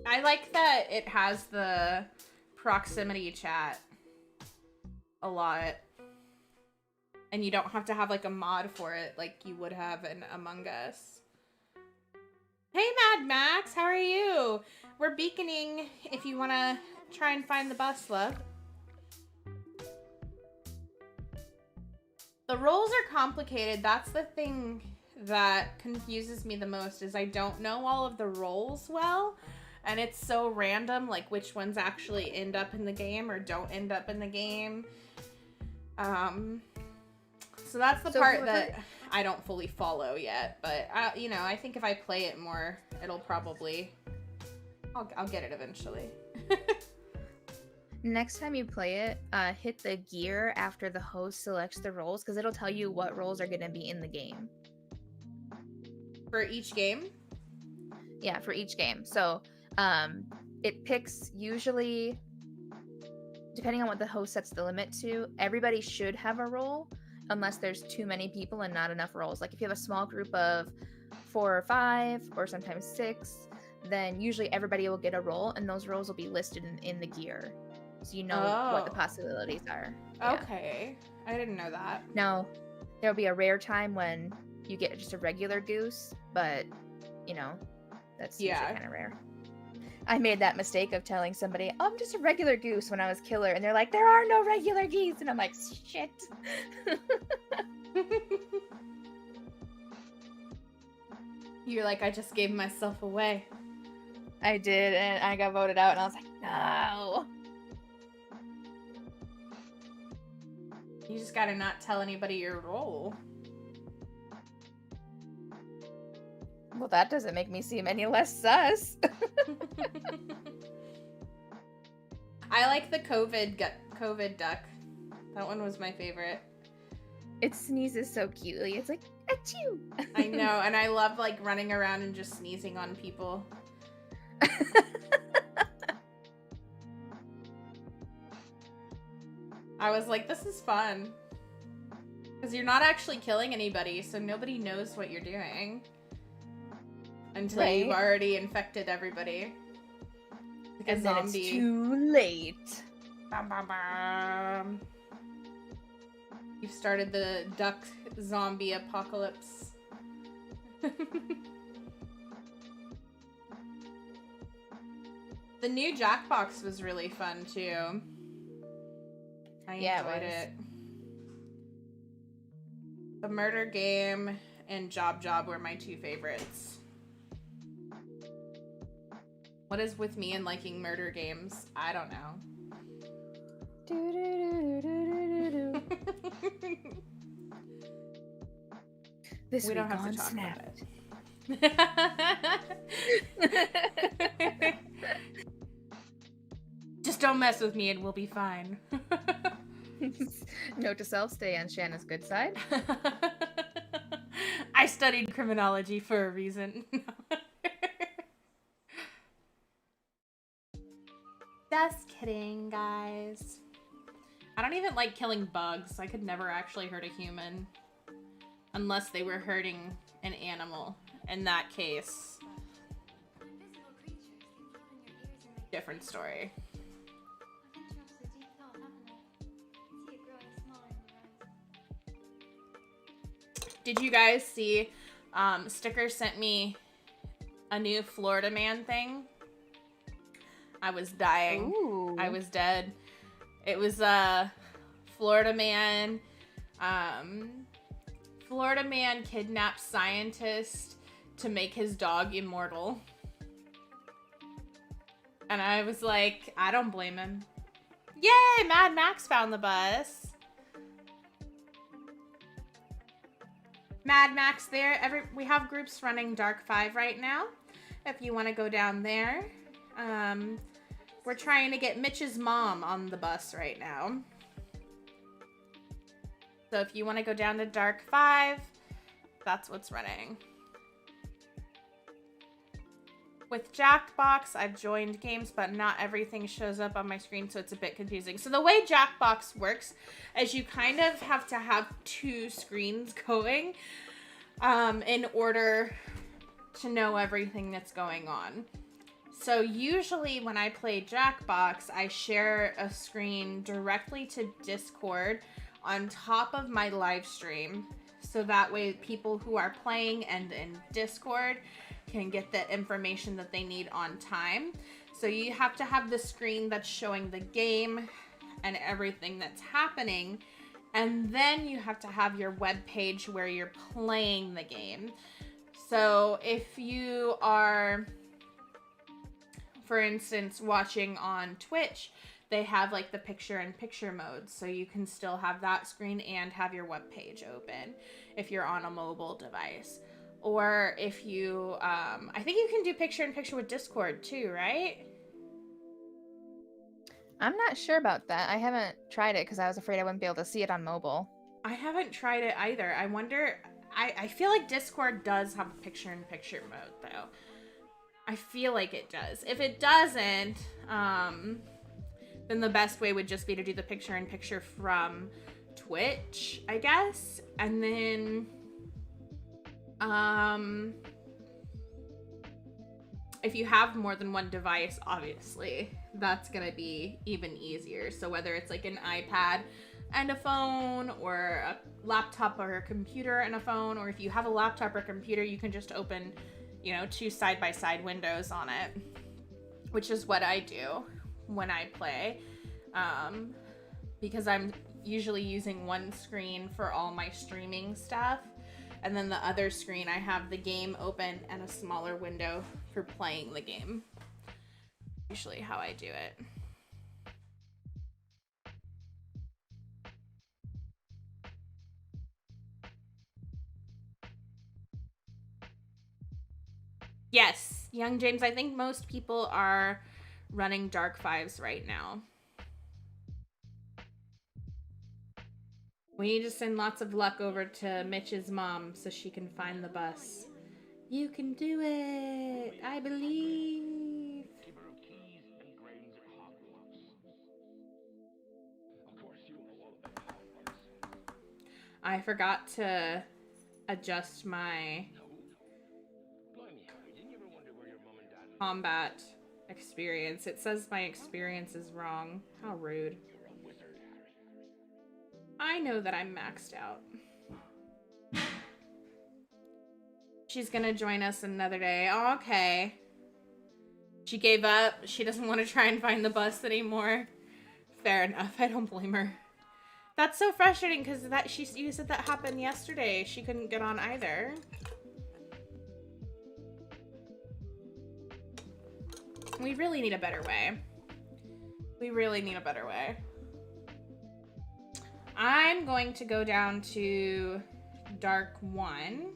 I like that it has the proximity chat a lot. And you don't have to have like a mod for it like you would have in Among Us. Hey Mad Max, how are you? We're beaconing if you want to try and find the bus, love. The roles are complicated. That's the thing that confuses me the most is I don't know all of the roles well. And it's so random, like which ones actually end up in the game or don't end up in the game. So that's the part that I don't fully follow yet, but you know, I think if I play it more, it'll probably, I'll get it eventually. Next time you play it, hit the gear after the host selects the roles, because it'll tell you what roles are going to be in the game. For each game? Yeah, for each game. So it picks usually, depending on what the host sets the limit to, everybody should have a role unless there's too many people and not enough roles. Like if you have a small group of 4 or 5 or sometimes 6, then usually everybody will get a role, and those roles will be listed in the gear. So you know what the possibilities are. Yeah. Okay. I didn't know that. Now, there'll be a rare time when you get just a regular goose, but, you know, that's usually kind of rare. I made that mistake of telling somebody, oh, I'm just a regular goose when I was killer, and they're like, there are no regular geese, and I'm like, shit. You're like, I just gave myself away. I did, and I got voted out, and I was like, no. You just gotta not tell anybody your role. Well, that doesn't make me seem any less sus. I like the COVID duck. That one was my favorite. It sneezes so cutely. It's like, achoo! I know, and I love like running around and just sneezing on people. I was like, this is fun. Because you're not actually killing anybody, so nobody knows what you're doing. Until you've already infected everybody. Like and then it's too late. Bam, bam, bam. You've started the duck zombie apocalypse. The new Jackbox was really fun too. I enjoyed it. The murder game and Job were my 2 favorites. What is with me and liking murder games? I don't know. This we don't have on to talk Snap. about it. Just don't mess with me and we'll be fine. Note to self, stay on Shana's good side. I studied criminology for a reason. Just kidding, guys. I don't even like killing bugs. I could never actually hurt a human. Unless they were hurting an animal. In that case, different story. Did you guys see, Sticker sent me a new Florida Man thing? I was dying. Ooh. I was dead. It was Florida Man. Florida Man kidnaps scientist to make his dog immortal. And I was like, I don't blame him. Yay! Mad Max found the bus. Mad Max there. We have groups running Dark 5 right now. If you want to go down there. We're trying to get Mitch's mom on the bus right now. So if you want to go down to Dark 5, that's what's running. With Jackbox, I've joined games, but not everything shows up on my screen, so it's a bit confusing. So the way Jackbox works is you kind of have to have 2 screens going in order to know everything that's going on. So usually when I play Jackbox, I share a screen directly to Discord on top of my live stream. So that way people who are playing and in Discord can get the information that they need on time. So you have to have the screen that's showing the game and everything that's happening. And then you have to have your web page where you're playing the game. So if you are, for instance, watching on Twitch, they have like the picture-in-picture mode. So you can still have that screen and have your web page open if you're on a mobile device. Or if you, I think you can do picture-in-picture with Discord too, right? I'm not sure about that. I haven't tried it because I was afraid I wouldn't be able to see it on mobile. I haven't tried it either. I wonder, I feel like Discord does have a picture-in-picture mode though. I feel like it does. If it doesn't, then the best way would just be to do the picture-in-picture from Twitch, I guess. And then, if you have more than one device, obviously, that's gonna be even easier. So whether it's like an iPad and a phone, or a laptop or a computer and a phone, or if you have a laptop or computer, you can just open, you know, 2 side-by-side windows on it, which is what I do when I play, because I'm usually using one screen for all my streaming stuff, and then the other screen I have the game open and a smaller window for playing the game. Usually how I do it. Yes, Young James, I think most people are running Dark Fives right now. We need to send lots of luck over to Mitch's mom so she can find the bus. You can do it! I believe! I forgot to adjust my combat experience. It says my experience is wrong. How rude. I know that I'm maxed out. She's gonna join us another day. Oh, okay. She gave up. She doesn't want to try and find the bus anymore. Fair enough. I don't blame her. That's so frustrating because you said that happened yesterday. She couldn't get on either. We really need a better way. We really need a better way. I'm going to go down to Dark 1.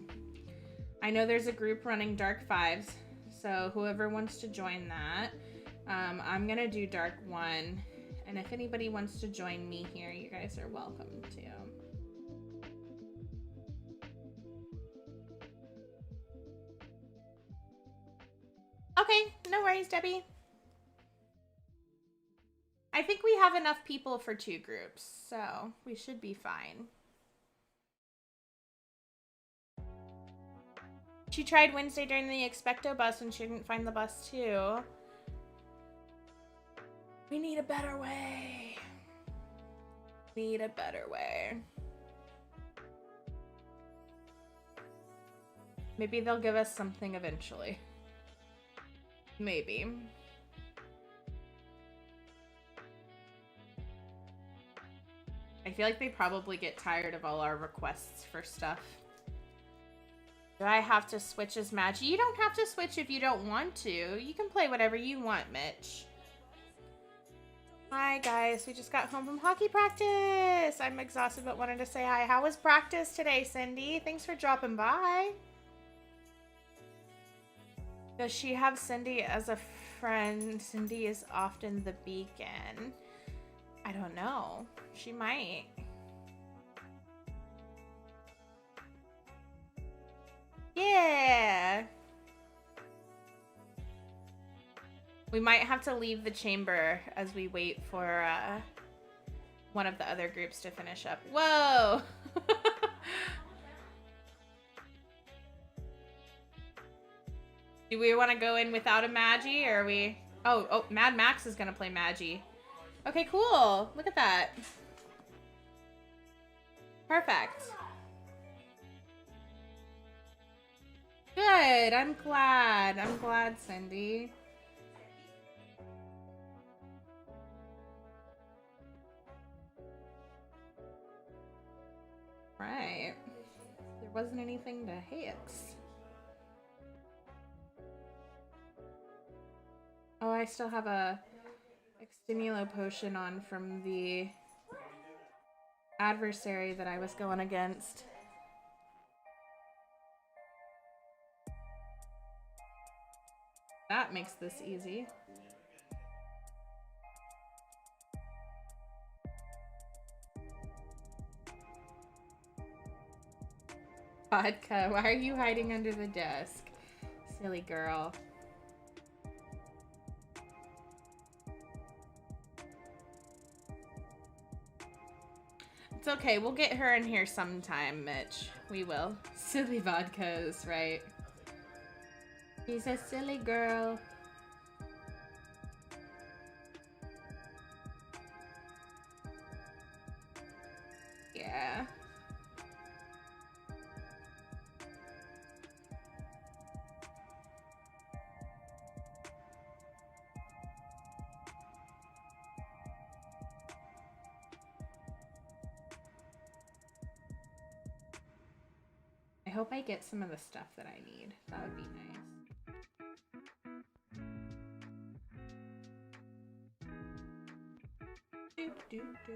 I know there's a group running Dark 5s, so whoever wants to join that. I'm gonna do Dark 1, and if anybody wants to join me here, you guys are welcome to. Okay, no worries, Debbie. I think we have enough people for 2 groups, so we should be fine. She tried Wednesday during the Expecto bus and she didn't find the bus too. We need a better way. Need a better way. Maybe they'll give us something eventually. Maybe. I feel like they probably get tired of all our requests for stuff. Do I have to switch as Maggie? You don't have to switch if you don't want to. You can play whatever you want, Mitch. Hi, guys. We just got home from hockey practice. I'm exhausted but wanted to say hi. How was practice today, Cindy? Thanks for dropping by. Does she have Cindy as a friend? Cindy is often the beacon. I don't know. She might. Yeah. We might have to leave the chamber as we wait for one of the other groups to finish up. Whoa! Do we want to go in without a Magi, or are we... Oh, Mad Max is going to play Magi. Okay, cool. Look at that. Perfect. Good. I'm glad. I'm glad, Cindy. Right. There wasn't anything to hits. Oh, I still have a Extimulo potion on from the adversary that I was going against. That makes this easy. Vodka, why are you hiding under the desk? Silly girl. It's okay. We'll get her in here sometime, Mitch. We will. Silly vodkas, right? She's a silly girl. Yeah. I hope I get some of the stuff that I need. That would be nice. Do, do, do.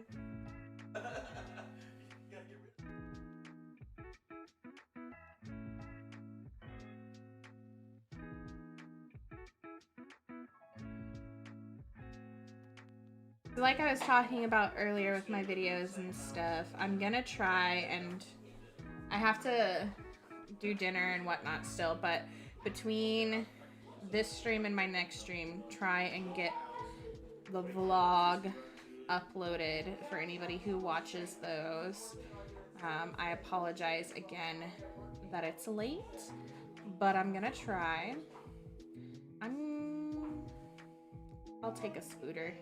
Like I was talking about earlier with my videos and stuff, I'm gonna try, and I have to do dinner and whatnot still, but between this stream and my next stream, try and get the vlog uploaded for anybody who watches those. I apologize again that it's late, but I'm gonna try. I'll take a scooter.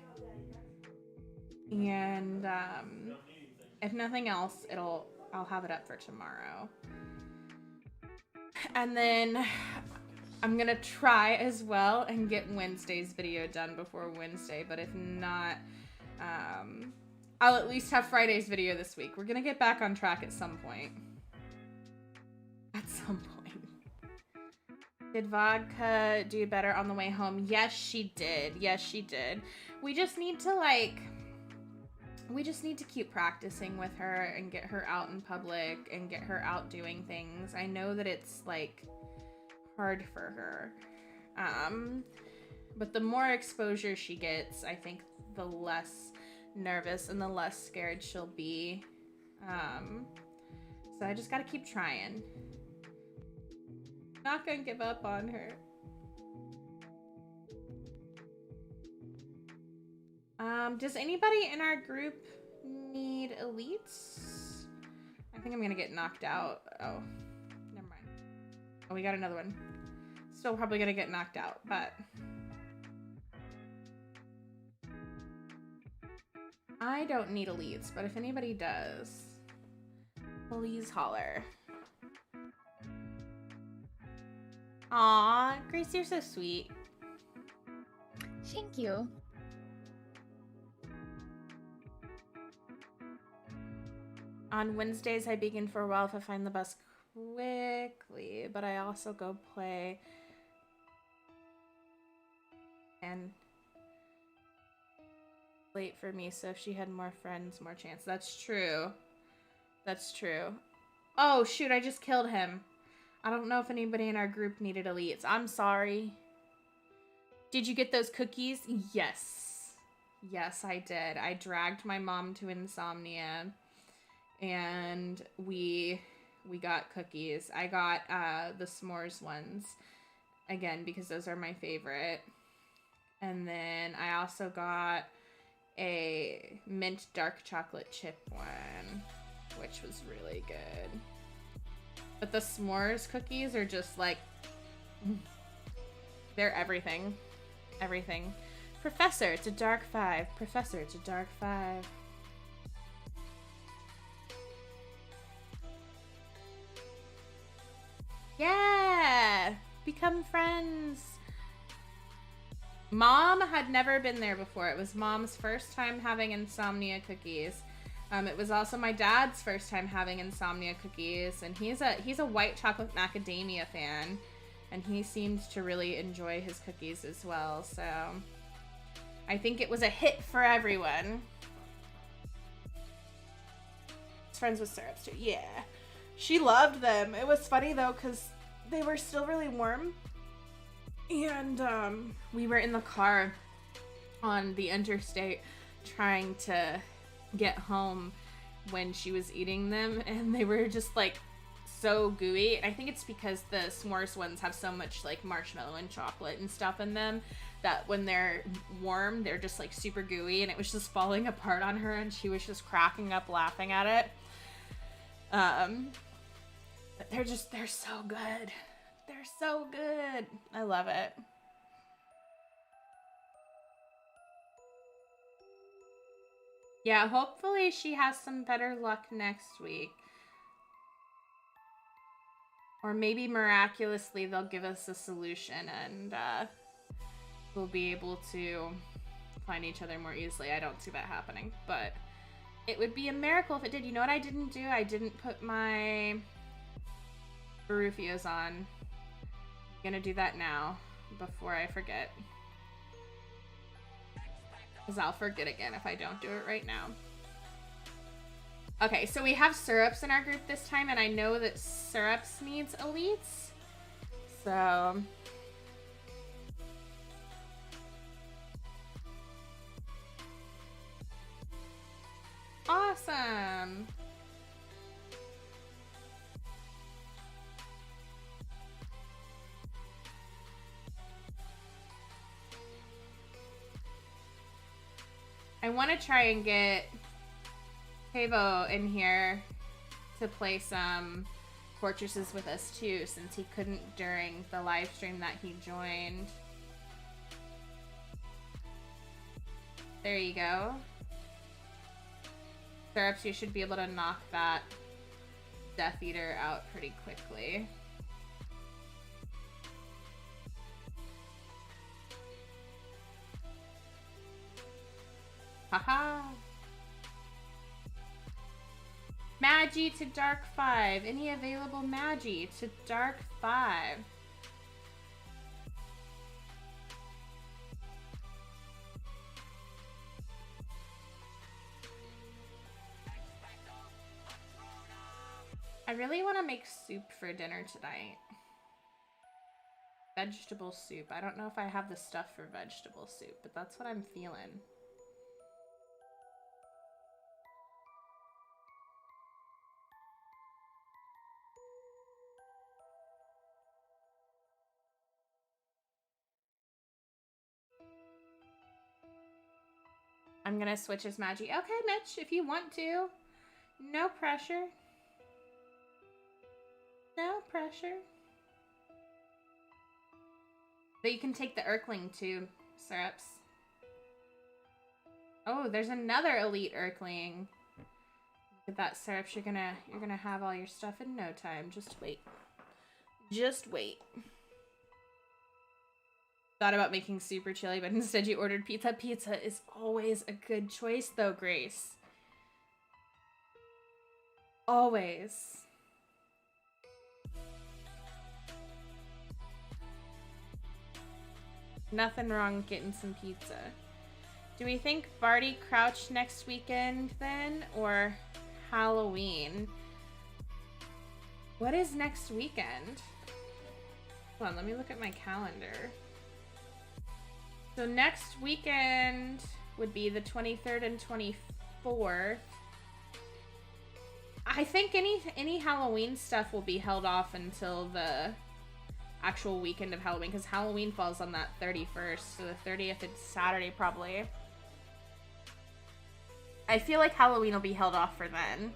And if nothing else, I'll have it up for tomorrow. And then I'm gonna try as well and get Wednesday's video done before Wednesday, but if not, I'll at least have Friday's video this week. We're gonna get back on track at some point. At some point. Did vodka do better on the way home? Yes, she did. Yes, she did. We just need to keep practicing with her and get her out in public and get her out doing things. I know that it's like hard for her. But the more exposure she gets, I think the less nervous and the less scared she'll be. So I just gotta keep trying. Not gonna give up on her. Does anybody in our group need elites? I think I'm gonna get knocked out. Oh, never mind. Oh, we got another one. Still probably gonna get knocked out, but I don't need elites, but if anybody does, please holler. Aw, Grace, you're so sweet. Thank you. On Wednesdays, I begin for a while if I find the bus quickly, but I also go play. And late for me, so if she had more friends, more chance. That's true. That's true. Oh, shoot, I just killed him. I don't know if anybody in our group needed elites. I'm sorry. Did you get those cookies? Yes. Yes, I did. I dragged my mom to Insomnia. And we got cookies. I got the s'mores ones, again, because those are my favorite. And then I also got a mint dark chocolate chip one, which was really good. But the s'mores cookies are just like, they're everything. Everything. Professor, it's a dark 5. Professor, it's a dark 5. Yeah! Become friends! Mom had never been there before. It was Mom's first time having Insomnia cookies. It was also my dad's first time having Insomnia cookies, and he's a white chocolate macadamia fan, and he seems to really enjoy his cookies as well, so I think it was a hit for everyone. He's friends with syrups too. Yeah. She loved them. It was funny though, because they were still really warm. And we were in the car on the interstate trying to get home when she was eating them, and they were just like so gooey. And I think it's because the s'mores ones have so much like marshmallow and chocolate and stuff in them that when they're warm, they're just like super gooey, and it was just falling apart on her, and she was just cracking up laughing at it. But they're so good. They're so good. I love it. Yeah, hopefully she has some better luck next week. Or maybe miraculously they'll give us a solution and we'll be able to find each other more easily. I don't see that happening, but it would be a miracle if it did. You know what I didn't do? I didn't put my Barufios on. I'm gonna do that now before I forget. Because I'll forget again if I don't do it right now. Okay, so we have syrups in our group this time, and I know that syrups needs elites. So awesome. I want to try and get Tavo in here to play some Fortresses with us too, since he couldn't during the live stream that he joined. There you go. Syrups, you should be able to knock that Death Eater out pretty quickly. Haha. Magi to Dark 5. Any available Magi to Dark 5? I really want to make soup for dinner tonight. Vegetable soup. I don't know if I have the stuff for vegetable soup, but that's what I'm feeling. I'm gonna switch as Magi. Okay, Mitch, if you want to. No pressure. No pressure. But you can take the Earthling too, Syrups. Oh, there's another elite Earthling. Look at that, Syrups. You're gonna have all your stuff in no time. Just wait. Just wait. Thought about making super chili, but instead you ordered pizza. Pizza is always a good choice though, Grace. Always. Nothing wrong with getting some pizza. Do we think Barty Crouch next weekend then, or Halloween? What is next weekend? Hold on, let me look at my calendar. So next weekend would be the 23rd and 24th. I think any Halloween stuff will be held off until the actual weekend of Halloween, because Halloween falls on that 31st, so the 30th is Saturday probably. I feel like Halloween will be held off for then.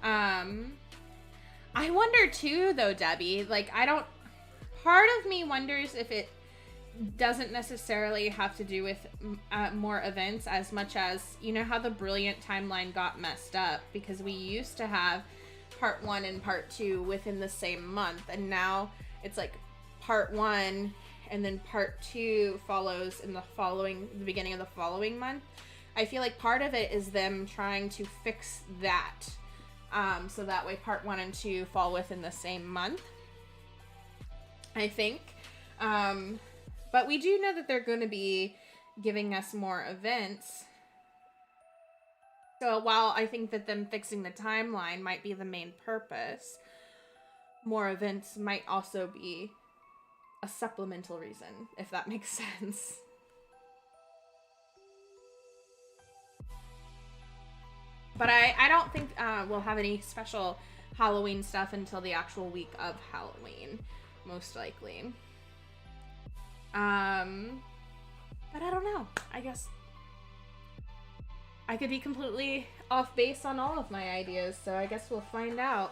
I wonder too though, Debbie, like part of me wonders if it doesn't necessarily have to do with more events as much as, you know how the Brilliant timeline got messed up because we used to have part 1 and part 2 within the same month, and now it's like part 1 and then part 2 follows in the beginning of the following month. I feel like part of it is them trying to fix that, so that way part 1 and 2 fall within the same month, I think. But we do know that they're going to be giving us more events. So while I think that them fixing the timeline might be the main purpose, more events might also be a supplemental reason, if that makes sense. But I don't think we'll have any special Halloween stuff until the actual week of Halloween, most likely. But I don't know. I guess I could be completely off base on all of my ideas, so I guess we'll find out.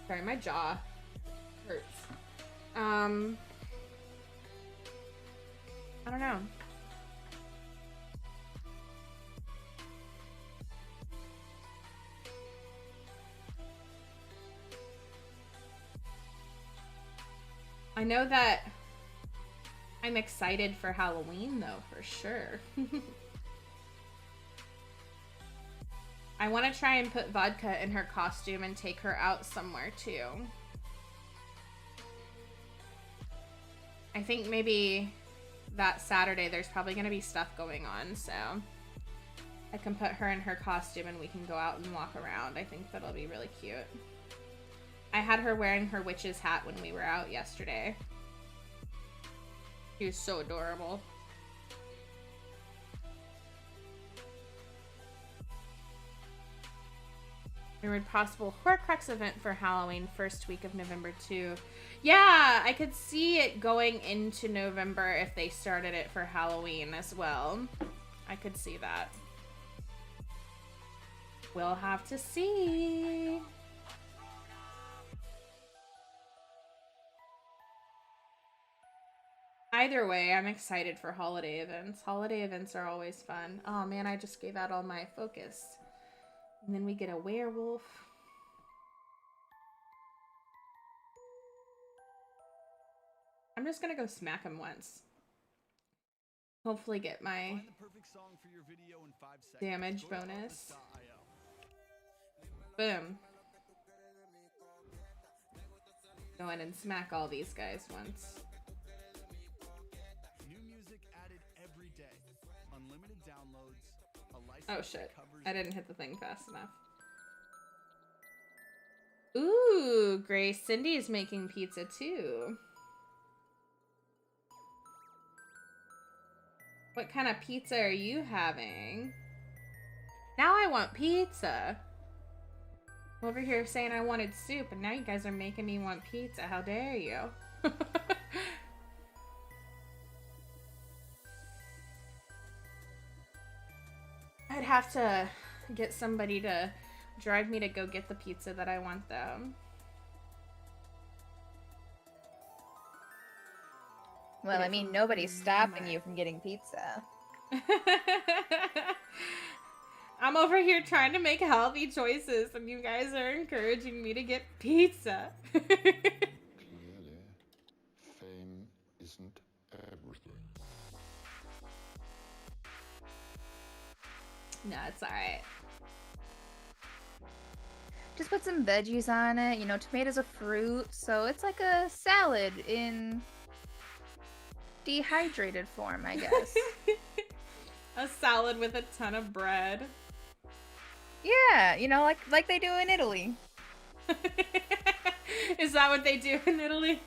Sorry, my jaw hurts. I don't know. I know that I'm excited for Halloween, though, for sure. I want to try and put vodka in her costume and take her out somewhere, too. I think maybe that Saturday there's probably going to be stuff going on, so I can put her in her costume and we can go out and walk around. I think that'll be really cute. I had her wearing her witch's hat when we were out yesterday. She was so adorable. Rumored possible Horcrux event for Halloween first week of November too. Yeah, I could see it going into November if they started it for Halloween as well. I could see that. We'll have to see. Either way, I'm excited for holiday events. Holiday events are always fun. Oh man, I just gave out all my focus. And then we get a werewolf. I'm just gonna go smack him once. Hopefully get my damage bonus. Boom. Go in and smack all these guys once. Oh shit, I didn't hit the thing fast enough. Ooh, Grace Cindy's making pizza too. What kind of pizza are you having? Now I want pizza. I'm over here saying I wanted soup, and now you guys are making me want pizza. How dare you? I'd have to get somebody to drive me to go get the pizza that I want, though. Well, I mean, nobody's stopping you from getting pizza. I'm over here trying to make healthy choices, and you guys are encouraging me to get pizza. Clearly, fame isn't everything. No, it's alright. Just put some veggies on it. You know, tomatoes a fruit, so it's like a salad in dehydrated form, I guess. A salad with a ton of bread. Yeah, you know, like they do in Italy. Is that what they do in Italy?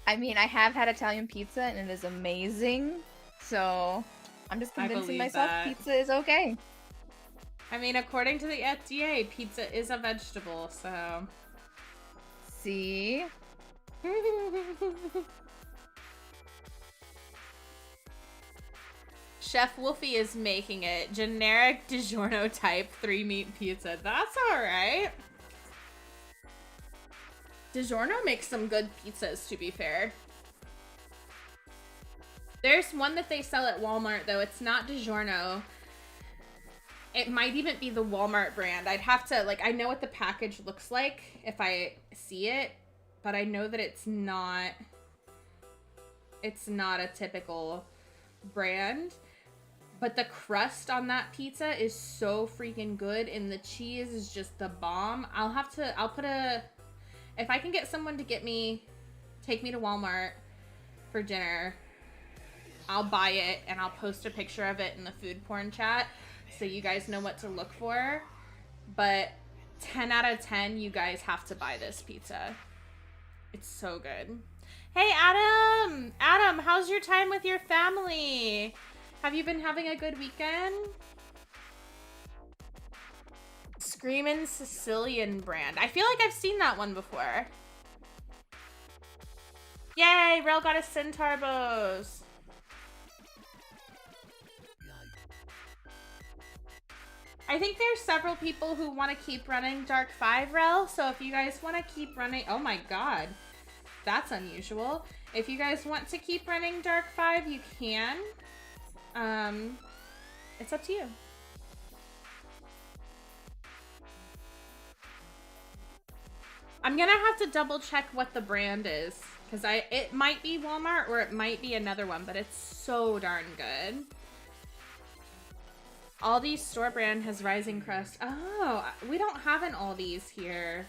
I mean, I have had Italian pizza and it is amazing. So I'm just convincing myself pizza is okay. I mean, according to the FDA, pizza is a vegetable, so. See? Chef Wolfie is making it. Generic DiGiorno type 3-meat pizza. That's alright. DiGiorno makes some good pizzas, to be fair. There's one that they sell at Walmart, though. It's not DiGiorno. It might even be the Walmart brand. I'd have to, like, I know what the package looks like if I see it, but I know that it's not a typical brand. But the crust on that pizza is so freaking good, and the cheese is just the bomb. If I can get someone to take me to Walmart for dinner, I'll buy it and I'll post a picture of it in the food porn chat so you guys know what to look for. But 10 out of 10, you guys have to buy this pizza. It's so good. Hey, Adam! Adam, how's your time with your family? Have you been having a good weekend? Screamin' Sicilian brand. I feel like I've seen that one before. Yay! Rel got a Centaur bows. I think there's several people who want to keep running Dark 5 Rel, so if you guys want to keep running... Oh my god. That's unusual. If you guys want to keep running Dark 5, you can. It's up to you. I'm gonna have to double check what the brand is, because it might be Walmart or it might be another one, but it's so darn good. Aldi's store brand has Rising Crust. Oh, we don't have an Aldi's here.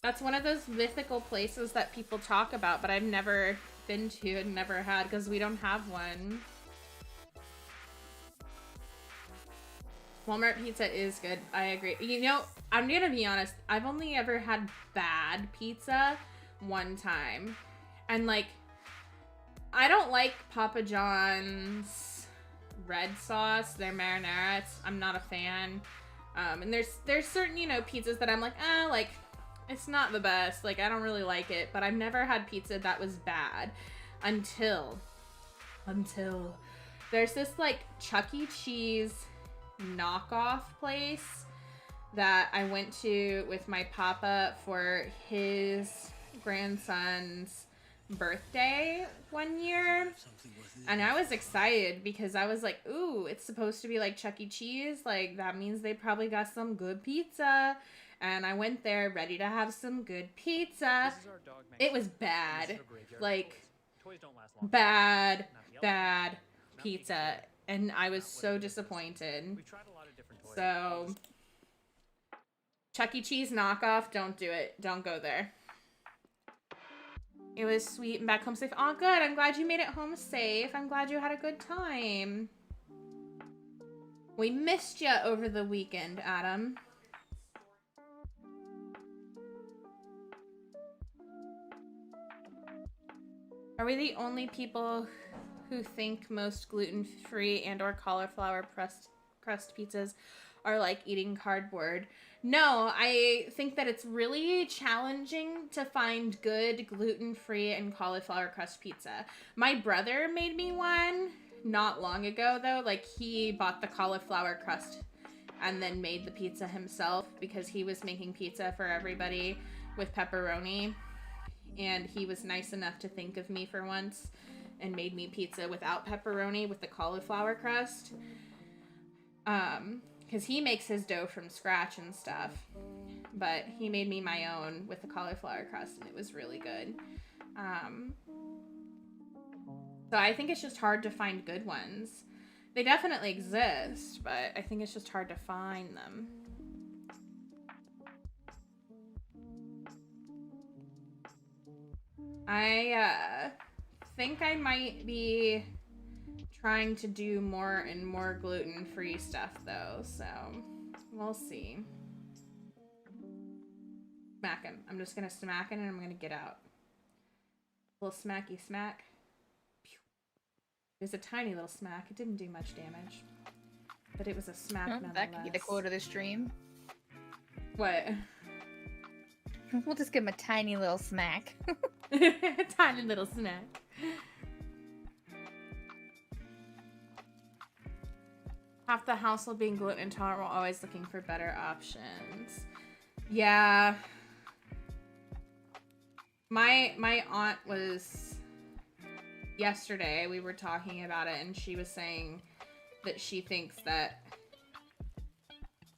That's one of those mythical places that people talk about, but I've never been to and never had because we don't have one. Walmart pizza is good. I agree. You know, I'm gonna be honest. I've only ever had bad pizza one time. And like, I don't like Papa John's red sauce, their marinara. I'm not a fan. And there's certain, you know, pizzas that I'm like, like, it's not the best. Like, I don't really like it. But I've never had pizza that was bad until there's this like Chuck E. Cheese knockoff place that I went to with my papa for his grandson's birthday one year, and I was excited because I was like, ooh, it's supposed to be like Chuck E. Cheese, like that means they probably got some good pizza. And I went there ready to have some good pizza. It was bad, like bad pizza. And I was so disappointed. So, Chuck E. Cheese knockoff, don't do it. Don't go there. It was sweet and back home safe. Oh, good. I'm glad you made it home safe. I'm glad you had a good time. We missed you over the weekend, Adam. Are we the only people who think most gluten-free and or cauliflower crust pizzas are like eating cardboard? No, I think that it's really challenging to find good gluten-free and cauliflower crust pizza. My brother made me one not long ago, though. Like, he bought the cauliflower crust and then made the pizza himself because he was making pizza for everybody with pepperoni. And he was nice enough to think of me for once and made me pizza without pepperoni with the cauliflower crust. Because he makes his dough from scratch and stuff. But he made me my own with the cauliflower crust, and it was really good. So I think it's just hard to find good ones. They definitely exist, but I think it's just hard to find them. I think I might be trying to do more and more gluten-free stuff, though, so we'll see. Smack him. I'm just gonna smack him and I'm gonna get out. A little smacky smack. Pew. It was a tiny little smack. It didn't do much damage, but it was a smack nonetheless. That could be the quote of the stream. What? We'll just give him a tiny little smack. Tiny little snack. Half the household being gluten intolerant, we're always looking for better options. Yeah. My aunt was... Yesterday, we were talking about it, and she was saying that she thinks that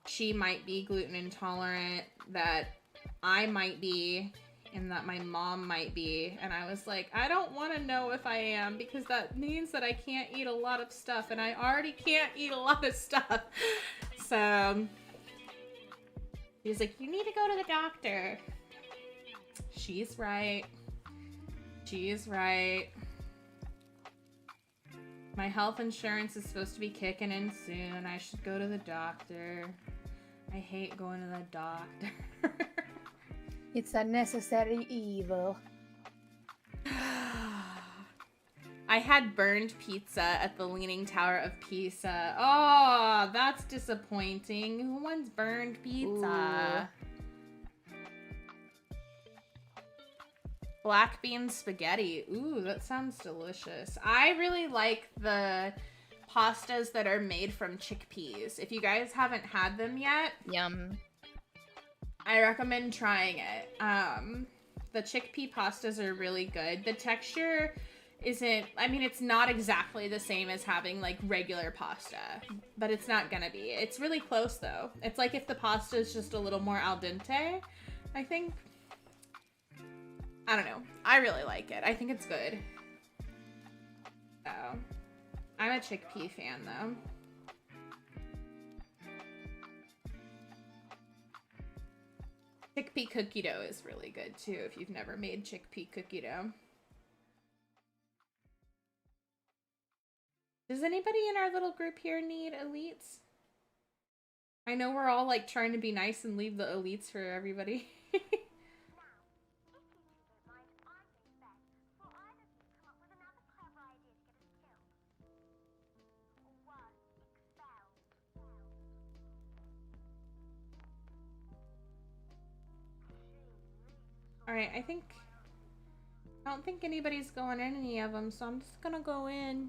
she might be gluten intolerant, that I might be, and that my mom might be. And I was like, I don't want to know if I am, because that means that I can't eat a lot of stuff, and I already can't eat a lot of stuff. So he's like, you need to go to the doctor. She's right. She's right. My health insurance is supposed to be kicking in soon. I should go to the doctor. I hate going to the doctor. It's a necessary evil. I had burned pizza at the Leaning Tower of Pisa. Oh, that's disappointing. Who wants burned pizza? Ooh. Black bean spaghetti. Ooh, that sounds delicious. I really like the pastas that are made from chickpeas. If you guys haven't had them yet, Yum. I recommend trying it. The chickpea pastas are really good. The texture isn't, I mean, it's not exactly the same as having like regular pasta, but it's not gonna be. It's really close though. It's like if the pasta is just a little more al dente, I think. I don't know. I really like it. I think it's good. So, I'm a chickpea fan though. Chickpea cookie dough is really good too if you've never made chickpea cookie dough. Does anybody in our little group here need elites? I know we're all like trying to be nice and leave the elites for everybody. Alright, I don't think anybody's going in any of them, so I'm just gonna go in.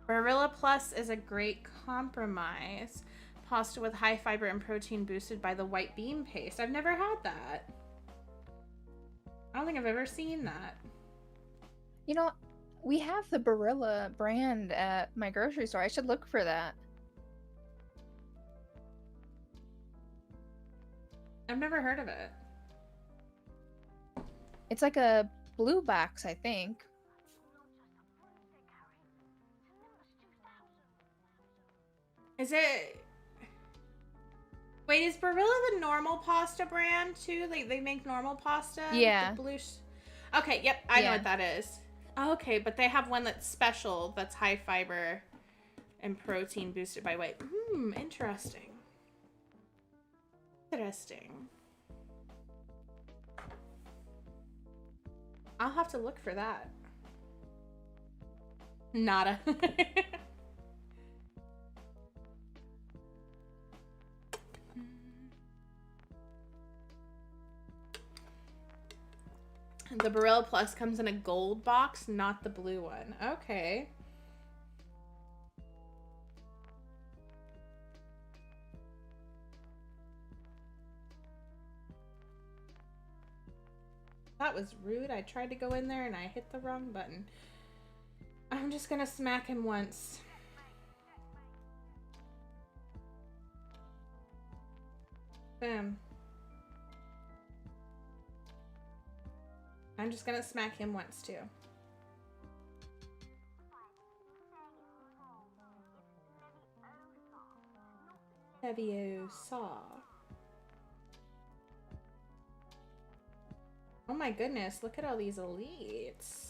Barilla Plus is a great compromise. Pasta with high fiber and protein boosted by the white bean paste. I've never had that. I don't think I've ever seen that. You know, we have the Barilla brand at my grocery store. I should look for that. I've never heard of it. It's like a blue box, I think. Is it... Wait, is Barilla the normal pasta brand too? Like they make normal pasta? Yeah. The blue okay, yep, I know Yeah. what that is. Oh, okay, but they have one that's special, that's high fiber and protein boosted by white. Interesting. Interesting. I'll have to look for that. Nada. The Barilla Plus comes in a gold box, not the blue one. Okay. That was rude. I tried to go in there and I hit the wrong button. I'm just gonna smack him once. Bam. I'm just gonna smack him once too. Leviosa. Oh my goodness, look at all these elites.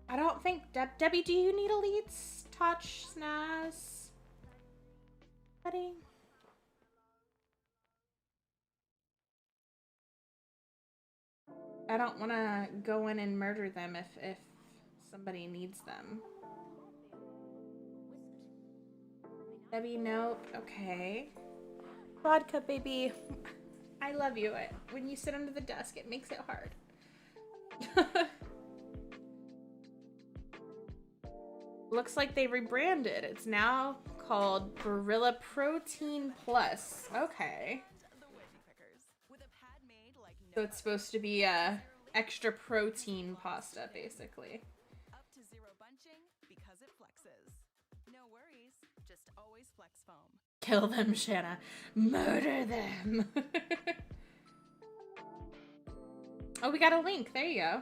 I don't think Debbie, do you need elites? Touch, snaz, buddy. I don't want to go in and murder them if somebody needs them. Debbie, nope. Okay. Vodka, baby. I love you. When you sit under the desk, it makes it hard. Looks like they rebranded. It's now called Barilla Protein Plus. Okay. So it's supposed to be a extra protein pasta, basically. Up to 0 bunching because it flexes. No worries, just always flex foam. Kill them, Shana. Murder them. Oh, we got a link. There you go.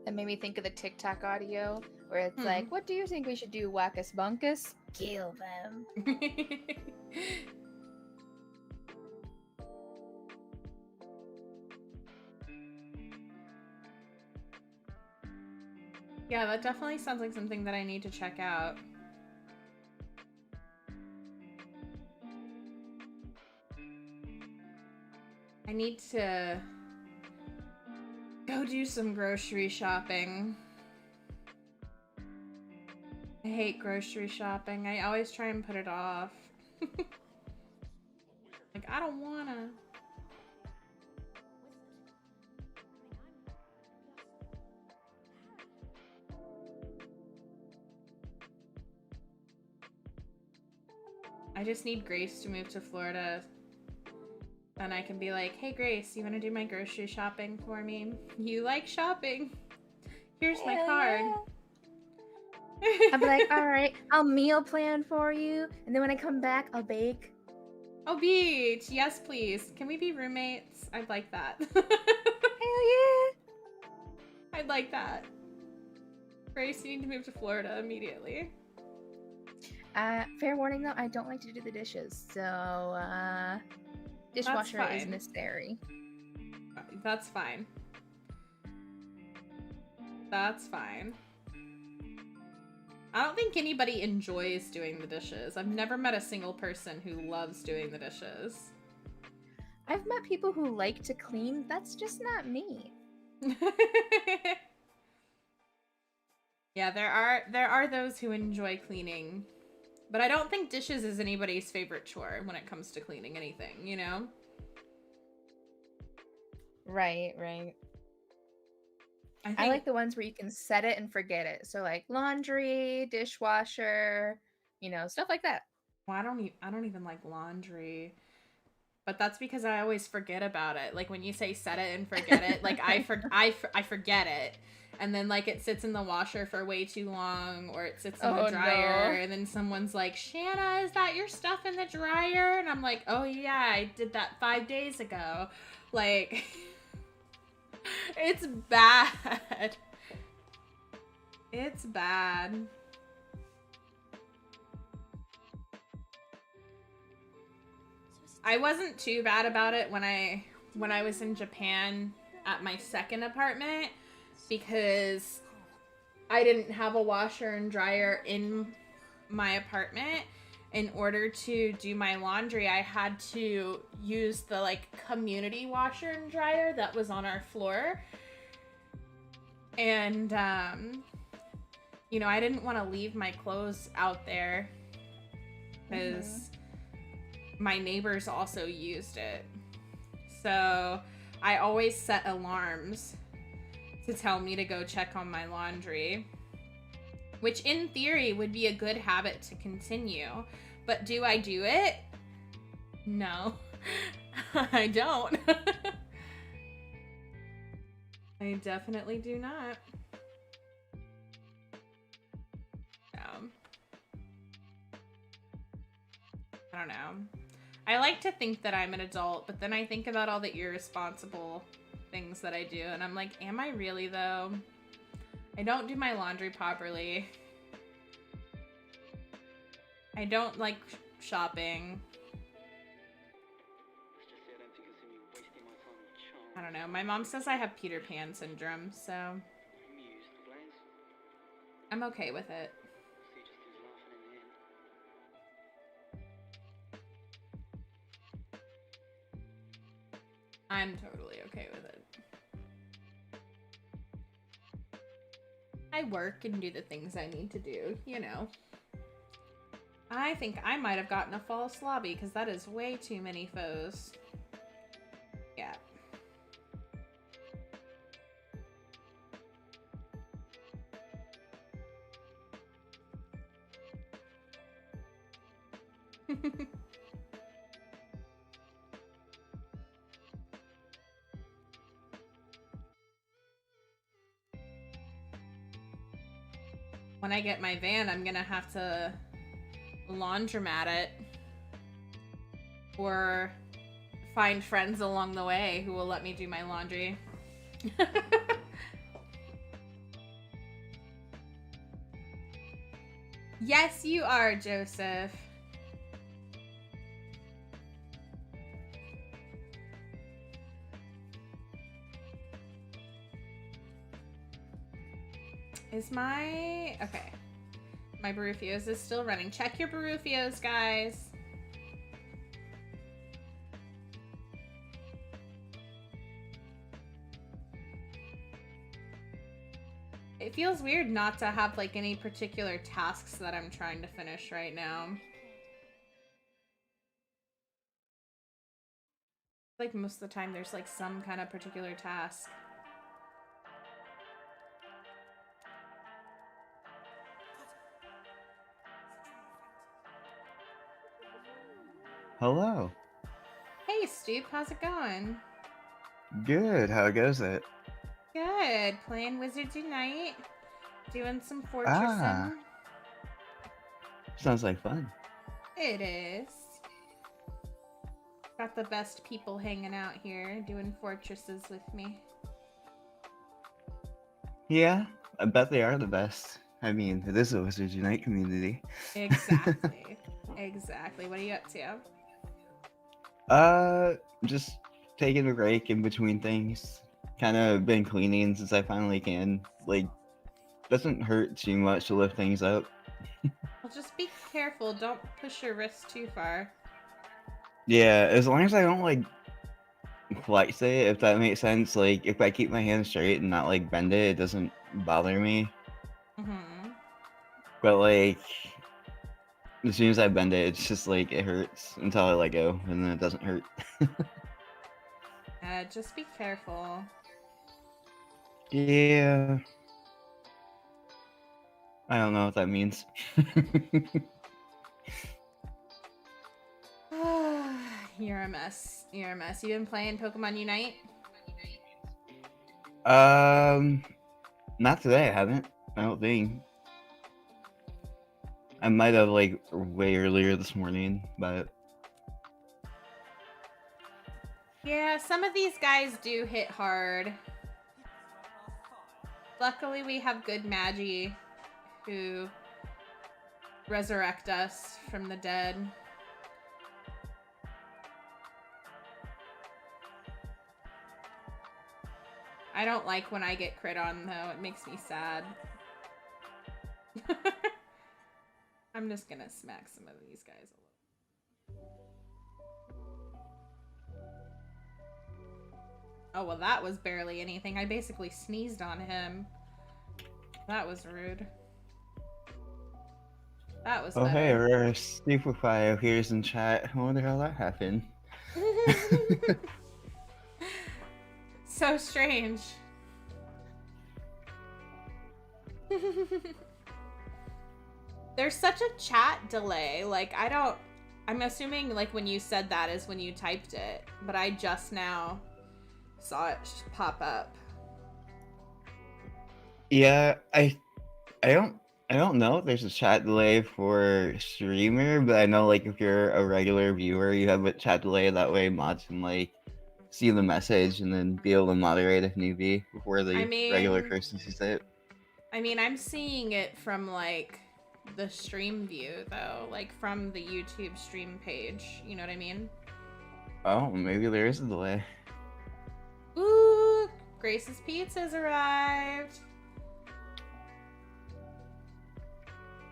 That made me think of the TikTok audio where it's like, what do you think we should do, Wackus Bunkus? Kill them. Yeah, that definitely sounds like something that I need to check out. I need to go do some grocery shopping. I hate grocery shopping. I always try and put it off. Like, I don't wanna. I just need Grace to move to Florida. And I can be like, hey Grace, you want to do my grocery shopping for me? You like shopping. Here's my card. Yeah. I'll be like, all right, I'll meal plan for you. And then when I come back, I'll bake. Oh, beach. Yes, please. Can we be roommates? I'd like that. Hell yeah. I'd like that. Grace, you need to move to Florida immediately. Fair warning though, I don't like to do the dishes. So, dishwasher is necessary. That's fine. That's fine. I don't think anybody enjoys doing the dishes. I've never met a single person who loves doing the dishes. I've met people who like to clean. That's just not me. Yeah, there are those who enjoy cleaning. But I don't think dishes is anybody's favorite chore when it comes to cleaning anything, you know? Right. I like the ones where you can set it and forget it. So like laundry, dishwasher, stuff like that. Well, I don't even like laundry. But that's because I always forget about it. Like when you say set it and forget it, like I forget it. And then like it sits in the washer for way too long, or it sits in the dryer, and then someone's like, Shana, is that your stuff in the dryer? And I'm like, oh yeah, I did that 5 days ago. Like, it's bad. It's bad. I wasn't too bad about it when I was in Japan at my second apartment, because I didn't have a washer and dryer in my apartment. In order to do my laundry, I had to use the like community washer and dryer that was on our floor. And I didn't want to leave my clothes out there because my neighbors also used it. So I always set alarms to tell me to go check on my laundry, which in theory would be a good habit to continue. But do I do it? No, I don't. I definitely do not. I don't know. I like to think that I'm an adult, but then I think about all the irresponsible things that I do, and I'm like, am I really though? I don't do my laundry properly. I don't like shopping. I don't know. My mom says I have Peter Pan syndrome, so I'm okay with it. I'm totally okay with it. I work and do the things I need to do, I think I might have gotten a false lobby because that is way too many foes. Yeah. When I get my van, I'm gonna have to laundromat it or find friends along the way who will let me do my laundry. Yes, you are, Joseph. Okay. My Barufios is still running. Check your Barufios, guys. It feels weird not to have like any particular tasks that I'm trying to finish right now. Like most of the time there's like some kind of particular task. Hello. Hey Stoop, how's it going? Good. How goes it? Good. Playing Wizards Unite. Doing some fortressing. Ah. Sounds like fun. It is. Got the best people hanging out here doing fortresses with me. Yeah, I bet they are the best. I mean, it is a Wizards Unite community. Exactly. Exactly. What are you up to? Just taking a break in between things. Kind of been cleaning since I finally can. Like, doesn't hurt too much to lift things up. Well, just be careful. Don't push your wrist too far. Yeah, as long as I don't like flex it, if that makes sense. Like, if I keep my hand straight and not like bend it, it doesn't bother me. Mm-hmm. But like, as soon as I bend it, it's just like it hurts until I let go, and then it doesn't hurt. Just be careful. Yeah. I don't know what that means. You're a mess. You're a mess. You been playing Pokemon Unite? Not today, I haven't. I don't think. I might have like way earlier this morning, but Yeah, some of these guys do hit hard. Luckily, we have good Magi who resurrect us from the dead. I don't like when I get crit on, though. It makes me sad. I'm just gonna smack some of these guys a little. Oh, well, that was barely anything. I basically sneezed on him. That was rude. That was oh hey, better. Rare Stupefy here's in chat. I wonder how that happened. So strange. There's such a chat delay. Like, I'm assuming, like, when you said that is when you typed it. But I just now saw it pop up. Yeah, I don't know if there's a chat delay for streamer, but I know like if you're a regular viewer, you have a chat delay. That way, mods can like see the message and then be able to moderate if need be before the regular person sees it. I mean, I'm seeing it from like the stream view though, like from the YouTube stream page. You know what I mean? Oh, maybe there is a delay. Ooh, Grace's pizza's arrived.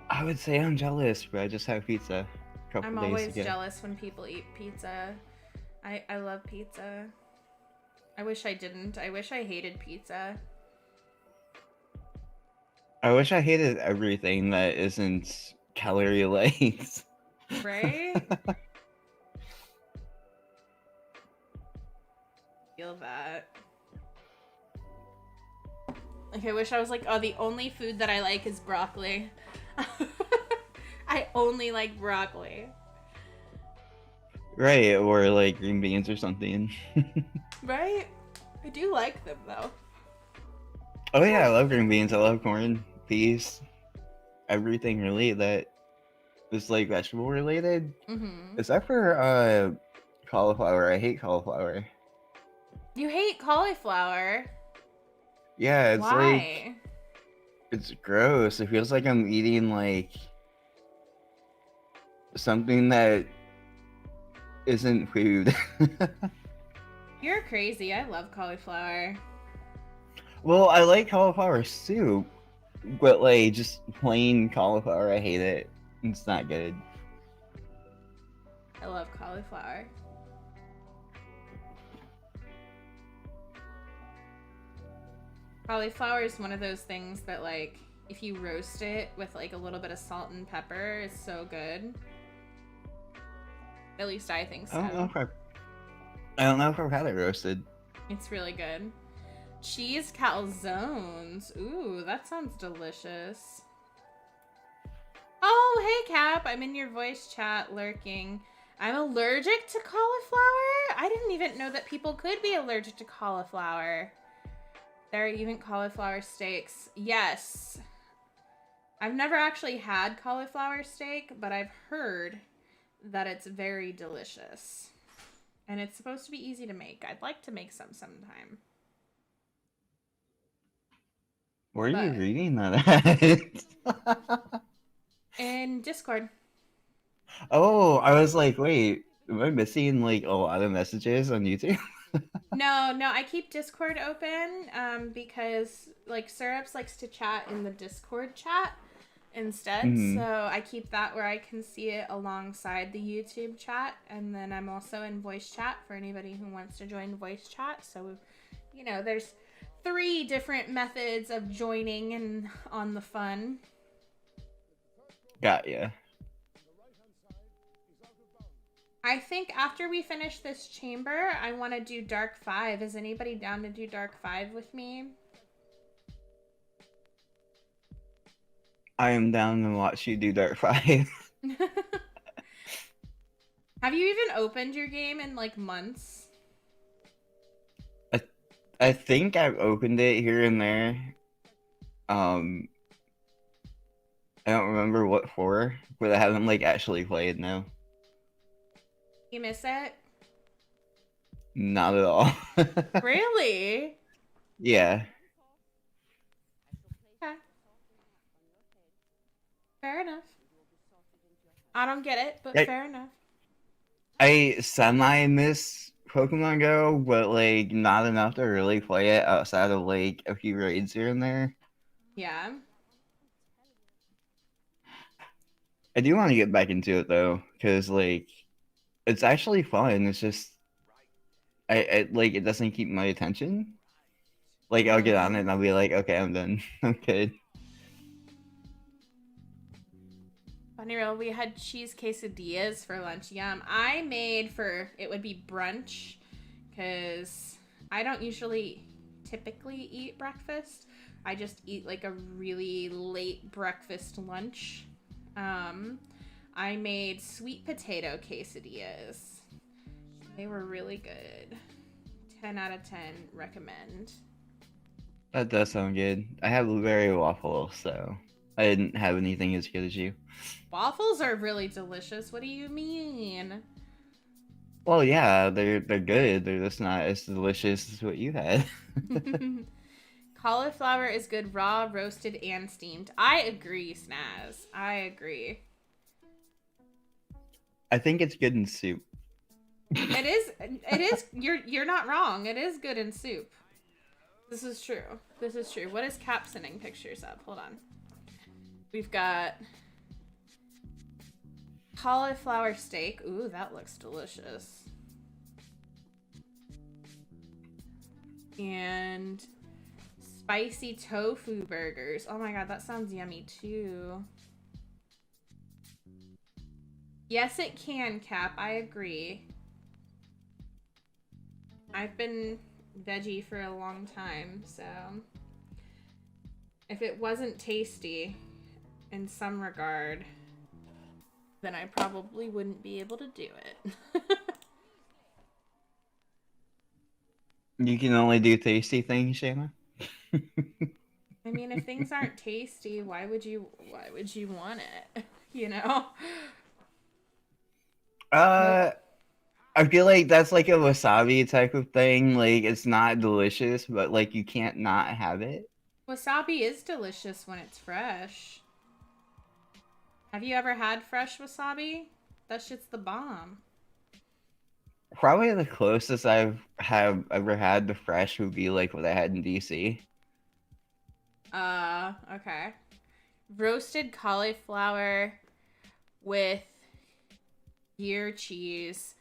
I would say I'm jealous, but I just had pizza a couple I'm days always ago. jealous when people eat pizza. I love pizza. I wish I didn't. I wish I hated pizza. I wish I hated everything that isn't calorie laced. Right? Feel that. Like, I wish I was like, oh, the only food that I like is broccoli. I only like broccoli. Right, or like green beans or something. Right? I do like them though. Oh yeah, I love green beans. I love corn, peas, everything really that is like vegetable related. Mm-hmm. Except for cauliflower. I hate cauliflower. You hate cauliflower? Yeah, it's Why? like it's gross. It feels like I'm eating like something that isn't food. You're crazy. I love cauliflower. Well, I like cauliflower soup, but like just plain cauliflower, I hate it. It's not good. I love cauliflower. Cauliflower is one of those things that, like, if you roast it with, like, a little bit of salt and pepper, it's so good. At least I think so. I don't know if I've had it roasted. It's really good. Cheese calzones. Ooh, that sounds delicious. Oh, hey, Cap. I'm in your voice chat lurking. I'm allergic to cauliflower? I didn't even know that people could be allergic to cauliflower. There are even cauliflower steaks. Yes. I've never actually had cauliflower steak, but I've heard that it's very delicious. And it's supposed to be easy to make. I'd like to make some sometime. Where are you reading that at? In Discord. Oh, I was like, wait, am I missing like a lot of messages on YouTube? No, I keep Discord open because like Syrups likes to chat in the Discord chat instead. So I keep that where I can see it alongside the YouTube chat. And then I'm also in voice chat for anybody who wants to join voice chat. So, you know, there's 3 different methods of joining and on the fun. Got ya. I think after we finish this chamber, I want to do Dark 5. Is anybody down to do Dark 5 with me? I am down to watch you do Dark 5. Have you even opened your game in like months? I think I've opened it here and there. I don't remember what for, but I haven't like actually played now. You miss it? Not at all. Really? Yeah. Okay. Fair enough. I don't get it, but fair enough. I semi-miss Pokemon Go, but like not enough to really play it outside of like a few raids here and there. Yeah. I do want to get back into it though, because like it's actually fun. It's just I like it doesn't keep my attention. Like I'll get on it and I'll be like, okay, I'm done. I'm good. Funny real, we had cheese quesadillas for lunch. Yum. I made for it would be brunch because I don't usually typically eat breakfast. I just eat like a really late breakfast lunch. I made sweet potato quesadillas. They were really good. 10 out of 10 recommend. That does sound good. I have blueberry waffle, so I didn't have anything as good as you. Waffles are really delicious. What do you mean? Well, yeah, they're good. They're just not as delicious as what you had. Cauliflower is good raw, roasted, and steamed. I agree, Snaz. I agree. I think it's good in soup. It is you're not wrong. It is good in soup. This is true. This is true. What is Cap sending pictures of? Hold on. We've got cauliflower steak. Ooh, that looks delicious. And spicy tofu burgers. Oh my god, that sounds yummy too. Yes, it can, Cap. I agree. I've been veggie for a long time, so if it wasn't tasty in some regard, then I probably wouldn't be able to do it. You can only do tasty things, Shana? I mean, if things aren't tasty, why would you want it? You know? I feel like that's like a wasabi type of thing. Like it's not delicious, but like you can't not have it. Wasabi is delicious when it's fresh. Have you ever had fresh wasabi? That shit's the bomb. Probably the closest I've ever had to fresh would be like what I had in DC. Okay. Roasted cauliflower with gear cheese.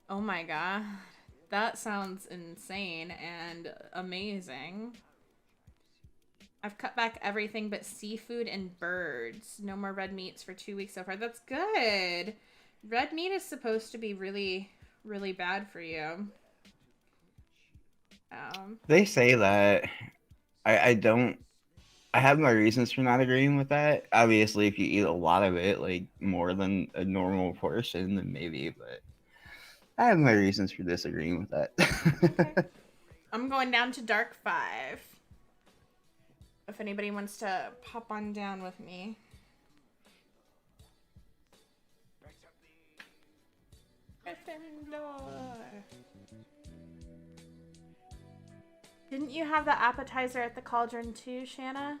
Oh my god. That sounds insane and amazing. I've cut back everything but seafood and birds. No more red meats for 2 weeks so far. That's good. Red meat is supposed to be really, really bad for you. They say that. I don't. I have my reasons for not agreeing with that. Obviously, if you eat a lot of it, like more than a normal portion, then maybe. But I have my reasons for disagreeing with that. Okay. I'm going down to Dark 5. If anybody wants to pop on down with me. Didn't you have the appetizer at the Cauldron too, Shana?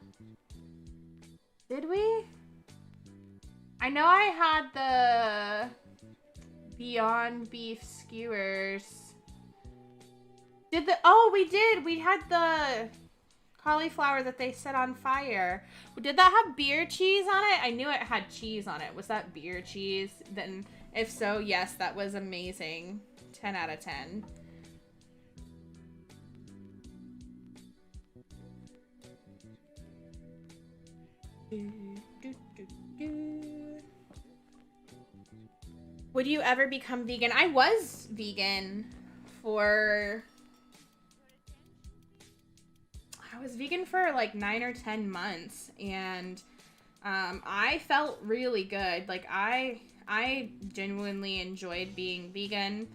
Did we? I know I had the Beyond Beef skewers. We did. We had the cauliflower that they set on fire. Did that have beer cheese on it? I knew it had cheese on it. Was that beer cheese? Then if so, yes, that was amazing. 10 out of 10. Would you ever become vegan? I was vegan for like 9 or 10 months, and I felt really good. Like I genuinely enjoyed being vegan,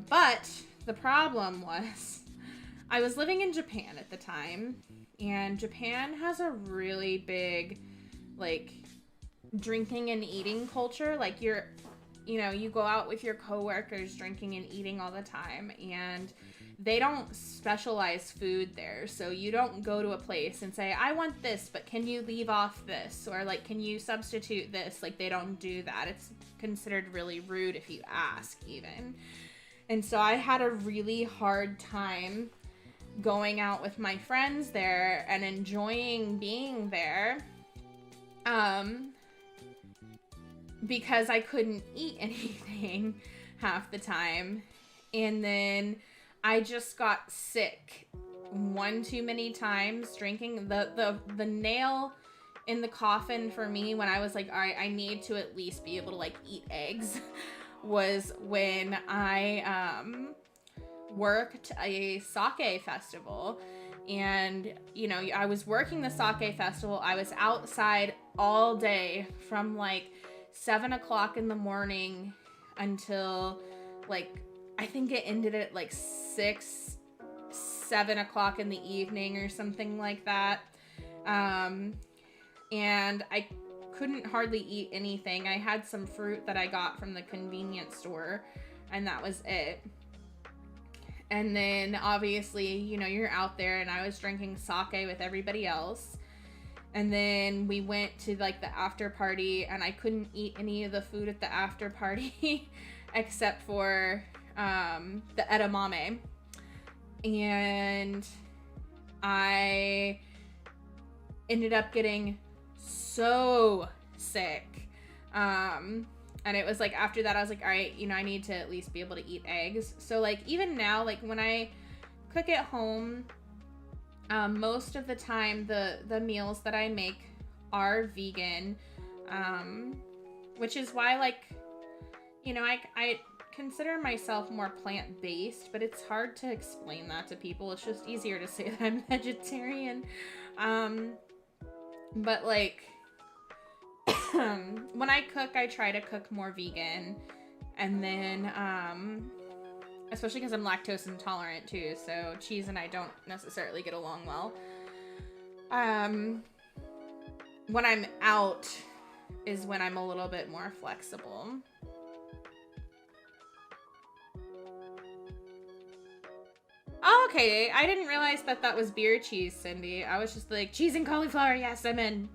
but the problem was I was living in Japan at the time, and Japan has a really big like drinking and eating culture. Like you go out with your coworkers drinking and eating all the time, and they don't specialize food there. So you don't go to a place and say, I want this, but can you leave off this? Or like, can you substitute this? Like, they don't do that. It's considered really rude if you ask even. And so I had a really hard time going out with my friends there and enjoying being there. Because I couldn't eat anything half the time. And then I just got sick one too many times drinking. The nail in the coffin for me when I was like, all right, I need to at least be able to like eat eggs was when I worked a sake festival. And I was working the sake festival. I was outside all day from like 7 o'clock in the morning until like, I think it ended at like 7 o'clock in the evening or something like that. And I couldn't hardly eat anything. I had some fruit that I got from the convenience store, and that was it. And then obviously, you're out there, and I was drinking sake with everybody else. And then we went to like the after party, and I couldn't eat any of the food at the after party except for the edamame. And I ended up getting so sick. And it was like after that I was like, all right, I need to at least be able to eat eggs. So like even now, like when I cook at home, most of the time the meals that I make are vegan, which is why like I consider myself more plant-based, but it's hard to explain that to people. It's just easier to say that I'm vegetarian. But like when I cook, I try to cook more vegan, and then especially because I'm lactose intolerant too, so cheese and I don't necessarily get along well. When I'm out is when I'm a little bit more flexible. Oh, okay. I didn't realize that was beer cheese, Cindy. I was just like, cheese and cauliflower, yes, I'm in.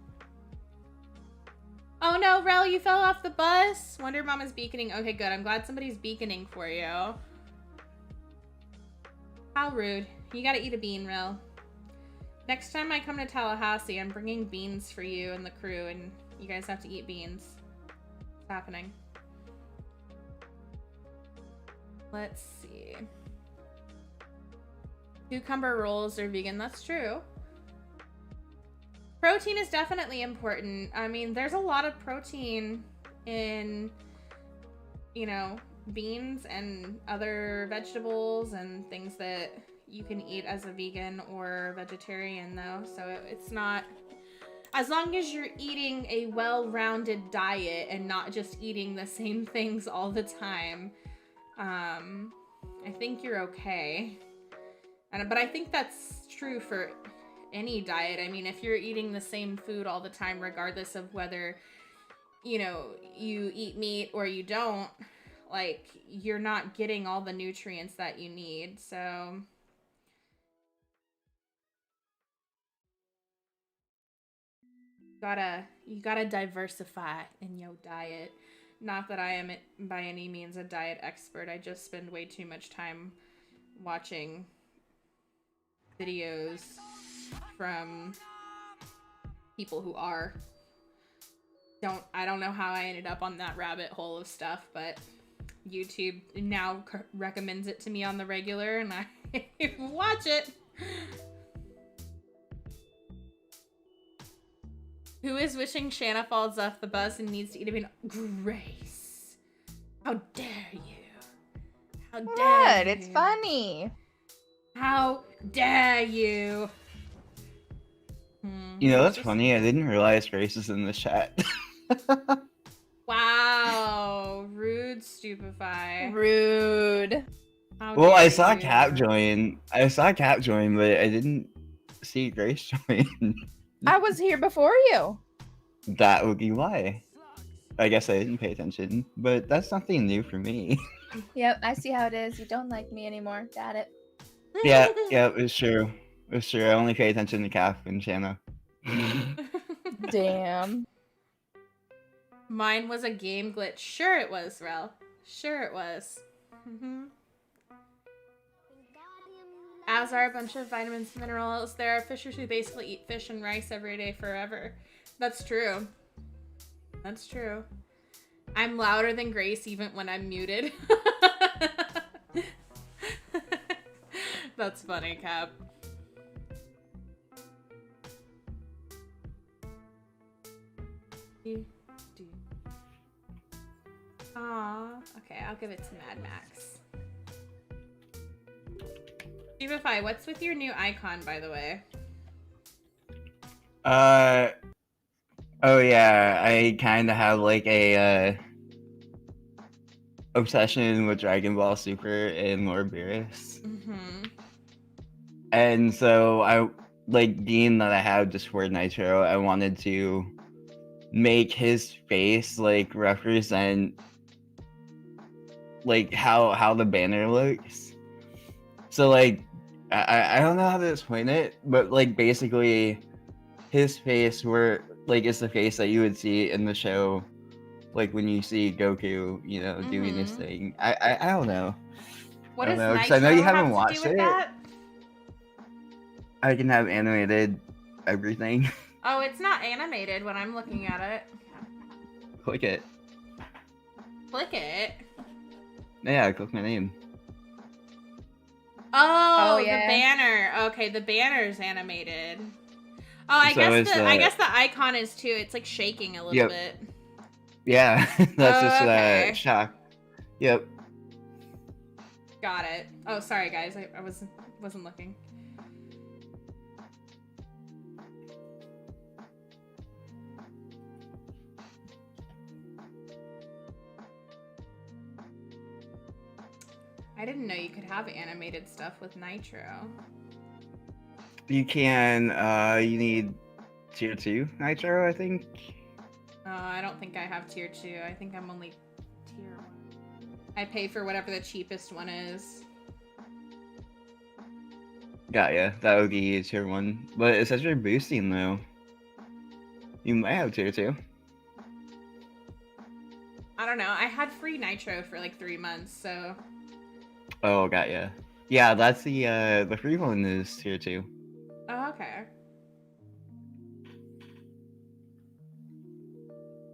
Oh no, Rel, you fell off the bus? Wonder Mama's beaconing. Okay, good. I'm glad somebody's beaconing for you. How rude. You gotta eat a bean, Rel. Next time I come to Tallahassee, I'm bringing beans for you and the crew, and you guys have to eat beans. It's happening. Let's see. Cucumber rolls are vegan. That's true. Protein is definitely important. I mean, there's a lot of protein in, you know, beans and other vegetables and things that you can eat as a vegan or vegetarian, though. So it's not, as long as you're eating a well-rounded diet and not just eating the same things all the time, I think you're okay. But I think that's true for any diet. I mean, if you're eating the same food all the time, regardless of whether, you know, you eat meat or you don't, like, you're not getting all the nutrients that you need. So you gotta diversify in your diet. Not that I am by any means a diet expert. I just spend way too much time watching videos from people who are. I don't know how I ended up on that rabbit hole of stuff, but YouTube now recommends it to me on the regular, and I watch it. Who is wishing Shana falls off the bus and needs to eat a bean? Grace. How dare you? How dare Good. you? It's funny. How dare you? You know, that's funny. I didn't realize Grace is in the chat. Wow. Rude, stupefy. Rude. How Well, I dare saw you. Cap join. But I didn't see Grace join. I was here before you. That would be why. I guess I didn't pay attention, but that's nothing new for me. Yep, I see how it is. You don't like me anymore. Got it. yeah, it's true. It's true. I only pay attention to Cap and Shana. Damn. Mine was a game glitch. Sure it was, Rel. Sure it was. As are a bunch of vitamins and minerals. There are fishers who basically eat fish and rice every day forever. That's true. That's true. I'm louder than Grace even when I'm muted. That's funny, Cap. Aw. Okay, I'll give it to Mad Max. Stupefy, what's with your new icon, by the way? Oh yeah, I kind of have like a obsession with Dragon Ball Super and Lord Beerus. And so I, like, being that I have Discord Nitro, I wanted to make his face like represent like how the banner looks. So like I don't know how to explain it, but like basically his face were like it's the face that you would see in the show, like when you see Goku, you know, doing his thing. I don't know. What I don't does know, 'cause Nitro I know you have haven't to watched do with it. that? I can have animated everything. Oh, it's not animated when I'm looking at it. Click it. Click it. Yeah, click my name. Oh, yeah. the banner. Okay, the banner's animated. Oh, I So guess it's, I guess the icon is too. It's like shaking a little Yep. bit. Yeah, that's just okay. shock. Yep. Got it. Oh, sorry guys. I wasn't looking. I didn't know you could have animated stuff with Nitro. You can, you need tier 2 Nitro, I think. I don't think I have tier 2. I think I'm only tier 1. I pay for whatever the cheapest one is. Got ya. That would be tier 1. But it says you're boosting though. You might have tier 2. I don't know. I had free Nitro for like 3 months, so. Oh, got ya. Yeah, that's the free one is tier 2. Oh, okay.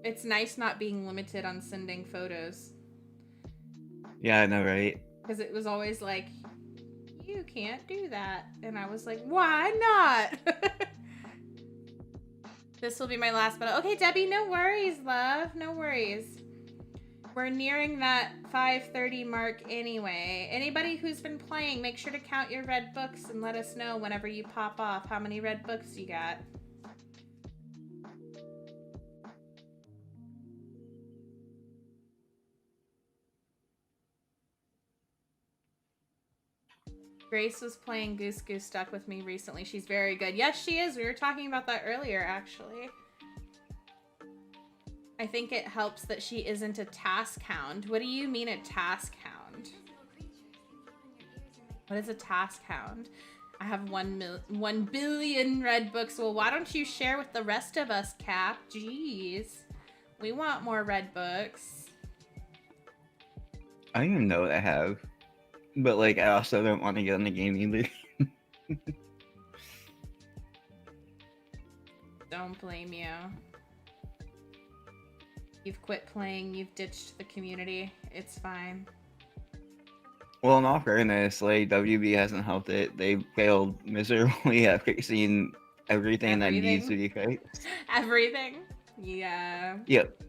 It's nice not being limited on sending photos. Yeah, I know, right? Because it was always like, you can't do that. And I was like, why not? This will be my last battle. Okay, Debbie, no worries, love. No worries. We're nearing that 5:30 mark anyway. Anybody who's been playing, make sure to count your red books and let us know whenever you pop off how many red books you got. Grace was playing Goose Goose Duck with me recently. She's very good. Yes, she is. We were talking about that earlier, actually. I think it helps that she isn't a task hound. What do you mean a task hound? What is a task hound? I have 1 billion red books. Well, why don't you share with the rest of us, Cap? Jeez. We want more red books. I don't even know what I have. But, like, I also don't want to get in the game either. Don't blame you. You've quit playing, you've ditched the community. It's fine. Well, in all fairness, like, WB hasn't helped it. They failed miserably at fixing everything that needs to be fixed. Everything? Yeah. Yep.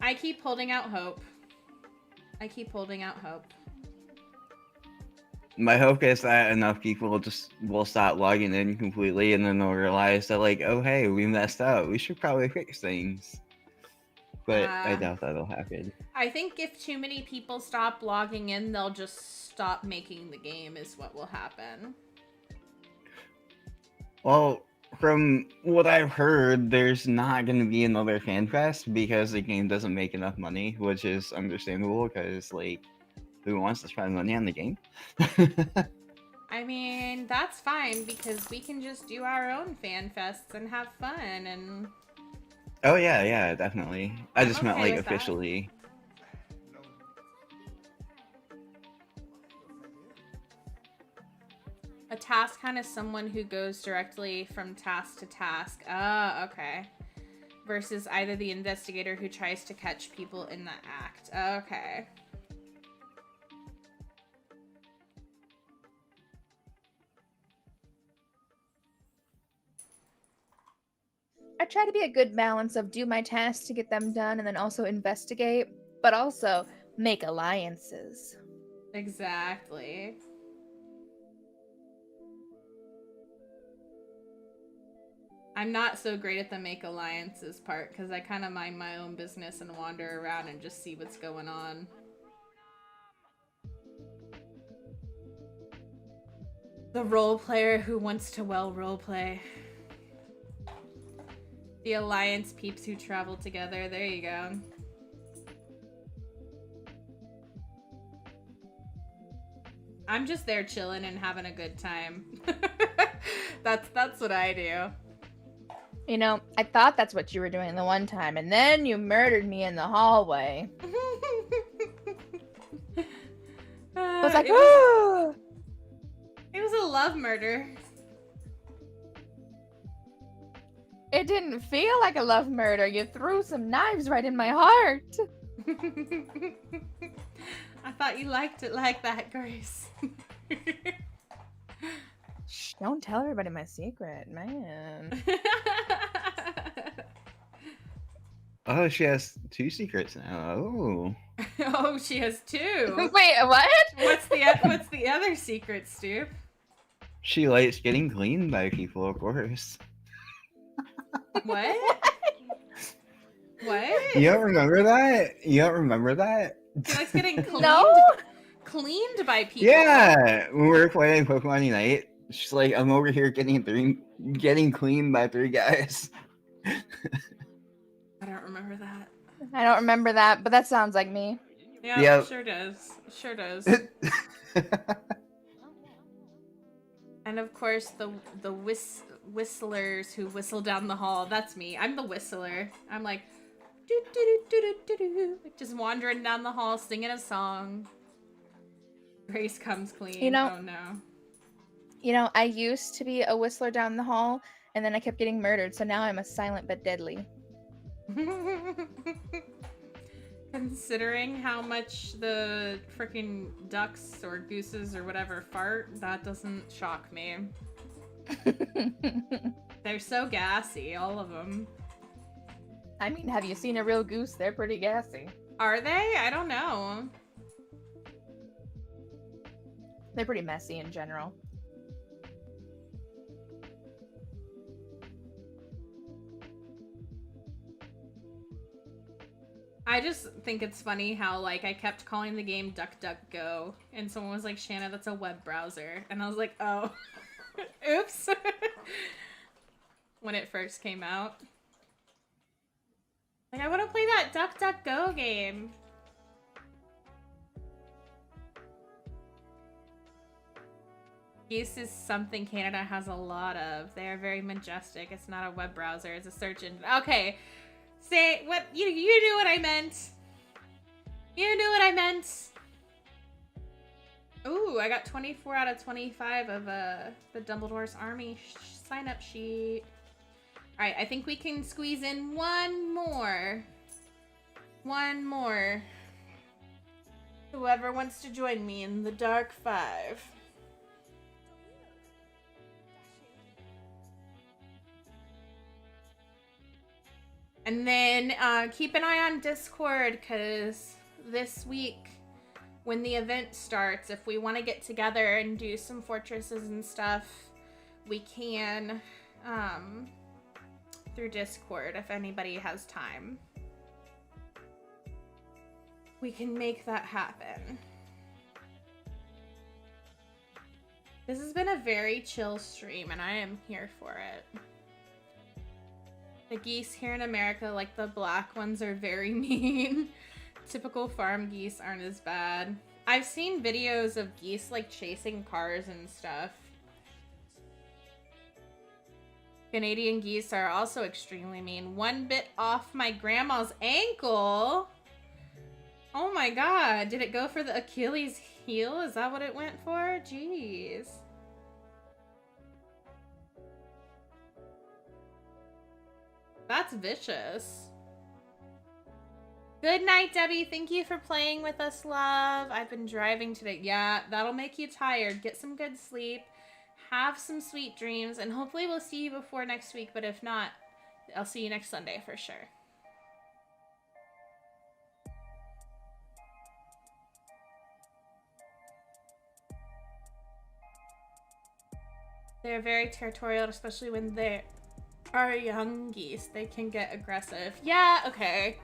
I keep holding out hope. I keep holding out hope. My hope is that enough people will stop logging in completely, and then they'll realize that, like, oh hey, we messed up. We should probably fix things. But I doubt that'll happen. I think if too many people stop logging in, they'll just stop making the game is what will happen. Well, from what I've heard, there's not going to be another fan fest because the game doesn't make enough money, which is understandable because, like, who wants to spend money on the game? I mean, that's fine because we can just do our own fan fests and have fun and... Oh yeah, definitely. I just meant, like, with that. officially. A task hunt is someone who goes directly from task to task. Oh, okay. Versus either the investigator who tries to catch people in the act. Okay. I try to be a good balance of do my tasks to get them done and then also investigate, but also make alliances. Exactly. I'm not so great at the make alliances part because I kind of mind my own business and wander around and just see what's going on. The role player who wants to well roleplay. The alliance peeps who travel together. There you go. I'm just there chilling and having a good time. That's what I do. You know, I thought that's what you were doing the one time, and then you murdered me in the hallway. I was like, oh! It was a love murder. It didn't feel like a love murder. You threw some knives right in my heart. I thought you liked it like that, Grace. Shh, don't tell everybody my secret, man. Oh, she has 2 secrets now. Oh. Oh, she has 2. Wait, what? What's the other secret, Stoop? She likes getting cleaned by people, of course. What? What? You don't remember that? You don't remember that? She likes getting cleaned? No? Cleaned by people? Yeah! When we were playing Pokemon Unite, she's like, I'm over here getting cleaned by 3 guys. I don't remember that. I don't remember that, but that sounds like me. Yeah, Yep. Sure does. Sure does. And of course, the whistlers who whistle down the hall. That's me. I'm the whistler. I'm like, doo doo doo doo doo doo, just wandering down the hall singing a song. Grace comes clean. You know- oh no. You know, I used to be a whistler down the hall, and then I kept getting murdered, so now I'm a silent but deadly. Considering how much the freaking ducks or gooses or whatever fart, that doesn't shock me. They're so gassy, all of them. I mean, have you seen a real goose? They're pretty gassy. Are they? I don't know. They're pretty messy in general. I just think it's funny how, like, I kept calling the game DuckDuckGo, and someone was like, Shana, that's a web browser. And I was like, oh, oops. When it first came out. Like, I want to play that DuckDuckGo game. Geese is something Canada has a lot of. They are very majestic. It's not a web browser, it's a search engine. Okay. Say what you knew what I meant. You knew what I meant. Ooh, I got 24 out of 25 of the Dumbledore's Army sign-up sheet. Alright, I think we can squeeze in one more. One more. Whoever wants to join me in the Dark Five. And then keep an eye on Discord, because this week, when the event starts, if we want to get together and do some fortresses and stuff, we can through Discord if anybody has time. We can make that happen. This has been a very chill stream, and I am here for it. The geese here in America, like the black ones, are very mean. Typical farm geese aren't as bad. I've seen videos of geese like chasing cars and stuff. Canadian geese are also extremely mean. One bit off my grandma's ankle. Oh my god, did it go for the Achilles heel? Is that what it went for? Jeez. That's vicious. Good night, Debbie. Thank you for playing with us, love. I've been driving today. Yeah, that'll make you tired. Get some good sleep. Have some sweet dreams. And hopefully we'll see you before next week. But if not, I'll see you next Sunday for sure. They're very territorial, especially when they are young geese. They can get aggressive. Yeah, okay.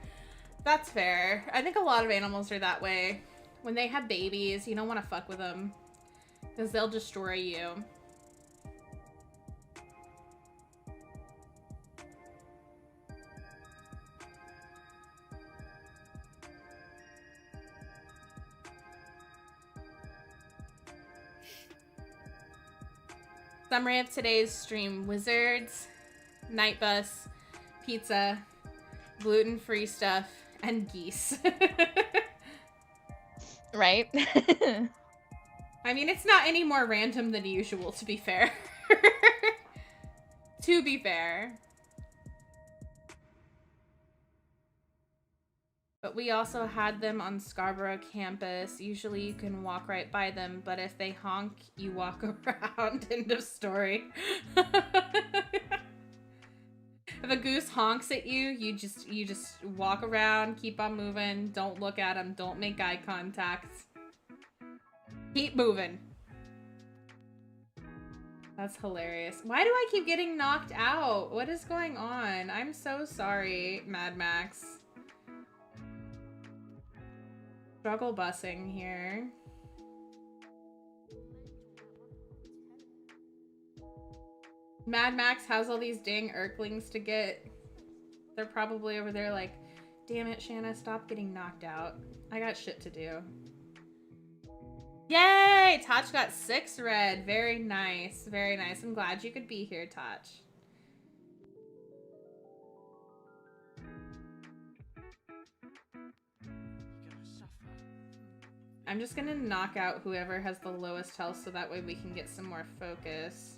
That's fair. I think a lot of animals are that way. When they have babies, you don't want to fuck with them, because they'll destroy you. Summary of today's stream: wizards, night bus, pizza, gluten-free stuff, and geese. Right? I mean, it's not any more random than usual, to be fair. To be fair. But we also had them on Scarborough campus. Usually you can walk right by them, but if they honk, you walk around. End of story. If a goose honks at you, you just walk around, keep on moving, don't look at them, don't make eye contact. Keep moving. That's hilarious. Why do I keep getting knocked out? What is going on? I'm so sorry, Mad Max. Struggle busing here. Mad Max has all these dang Earthlings to get. They're probably over there like, damn it, Shana, stop getting knocked out. I got shit to do. Yay! Toch got 6 red. Very nice. Very nice. I'm glad you could be here, Toch. I'm just gonna knock out whoever has the lowest health so that way we can get some more focus.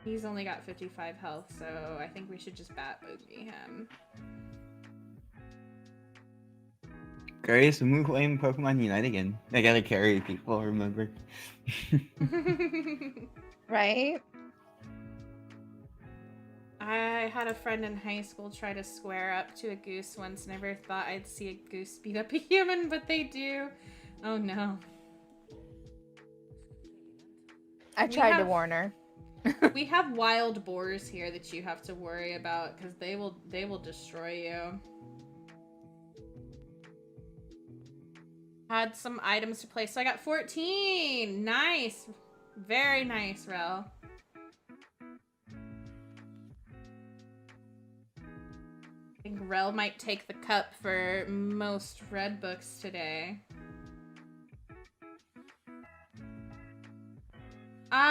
He's only got 55 health, so I think we should just bat boogie him. Grace, when we playing Pokemon Unite again? I gotta carry people, remember? Right? I had a friend in high school try to square up to a goose once. Never thought I'd see a goose beat up a human, but they do. Oh no. I We tried to have- warn her. We have wild boars here that you have to worry about because they will destroy you. Had some items to play, so I got 14. Nice, very nice, Rel. I think Rel might take the cup for most red books today.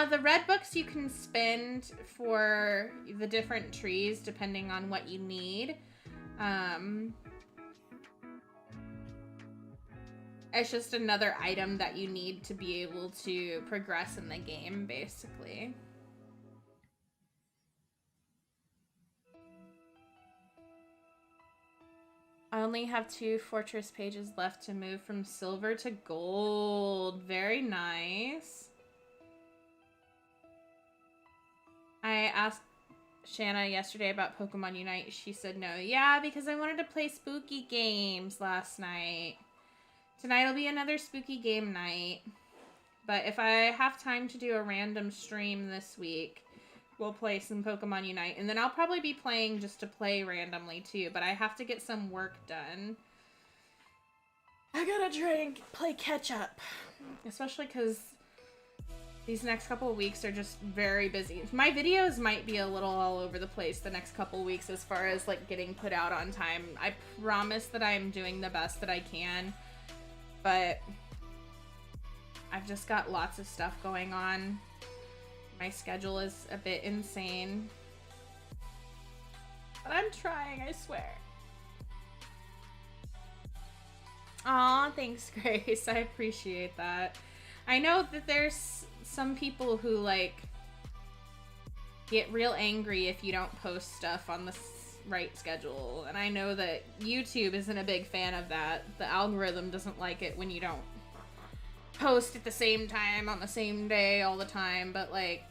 The red books you can spend for the different trees depending on what you need. It's just another item that you need to be able to progress in the game, basically. I only have 2 fortress pages left to move from silver to gold. Very nice. I asked Shana yesterday about Pokemon Unite. She said no. Yeah, because I wanted to play spooky games last night. Tonight will be another spooky game night. But if I have time to do a random stream this week, we'll play some Pokemon Unite. And then I'll probably be playing just to play randomly too. But I have to get some work done. I gotta play catch up. Especially because these next couple of weeks are just very busy. My videos might be a little all over the place the next couple of weeks as far as like getting put out on time. I promise that I'm doing the best that I can. But I've just got lots of stuff going on. My schedule is a bit insane. But I'm trying, I swear. Aw, thanks, Grace. I appreciate that. I know that there's some people who, like, get real angry if you don't post stuff on the right schedule. And I know that YouTube isn't a big fan of that. The algorithm doesn't like it when you don't post at the same time on the same day all the time. But, like,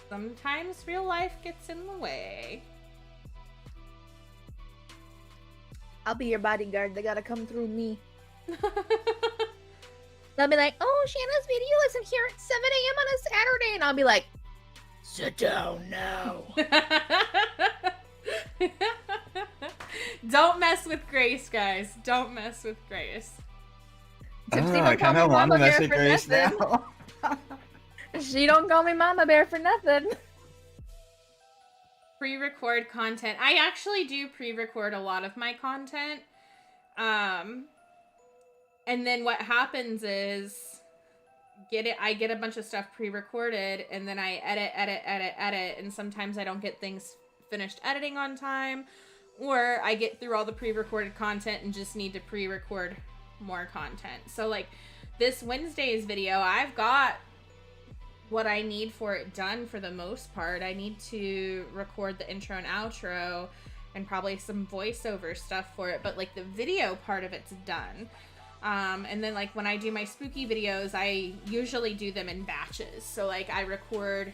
sometimes real life gets in the way. I'll be your bodyguard. They gotta come through me. They'll be like, oh, Shanna's video isn't here at 7 a.m. on a Saturday. And I'll be like, sit down now. Don't mess with Grace, guys. Don't mess with Grace. Tipsy I don't call kind me of want to Mama Bear message for Grace nothing. now. She don't call me Mama Bear for nothing. Pre-record content. I actually do pre-record a lot of my content. And then what happens is I get a bunch of stuff pre-recorded and then I edit, and sometimes I don't get things finished editing on time, or I get through all the pre-recorded content and just need to pre-record more content. So like this Wednesday's video, I've got what I need for it done for the most part. I need to record the intro and outro and probably some voiceover stuff for it, but like the video part of it's done. And then like when I do my spooky videos, I usually do them in batches. So like I record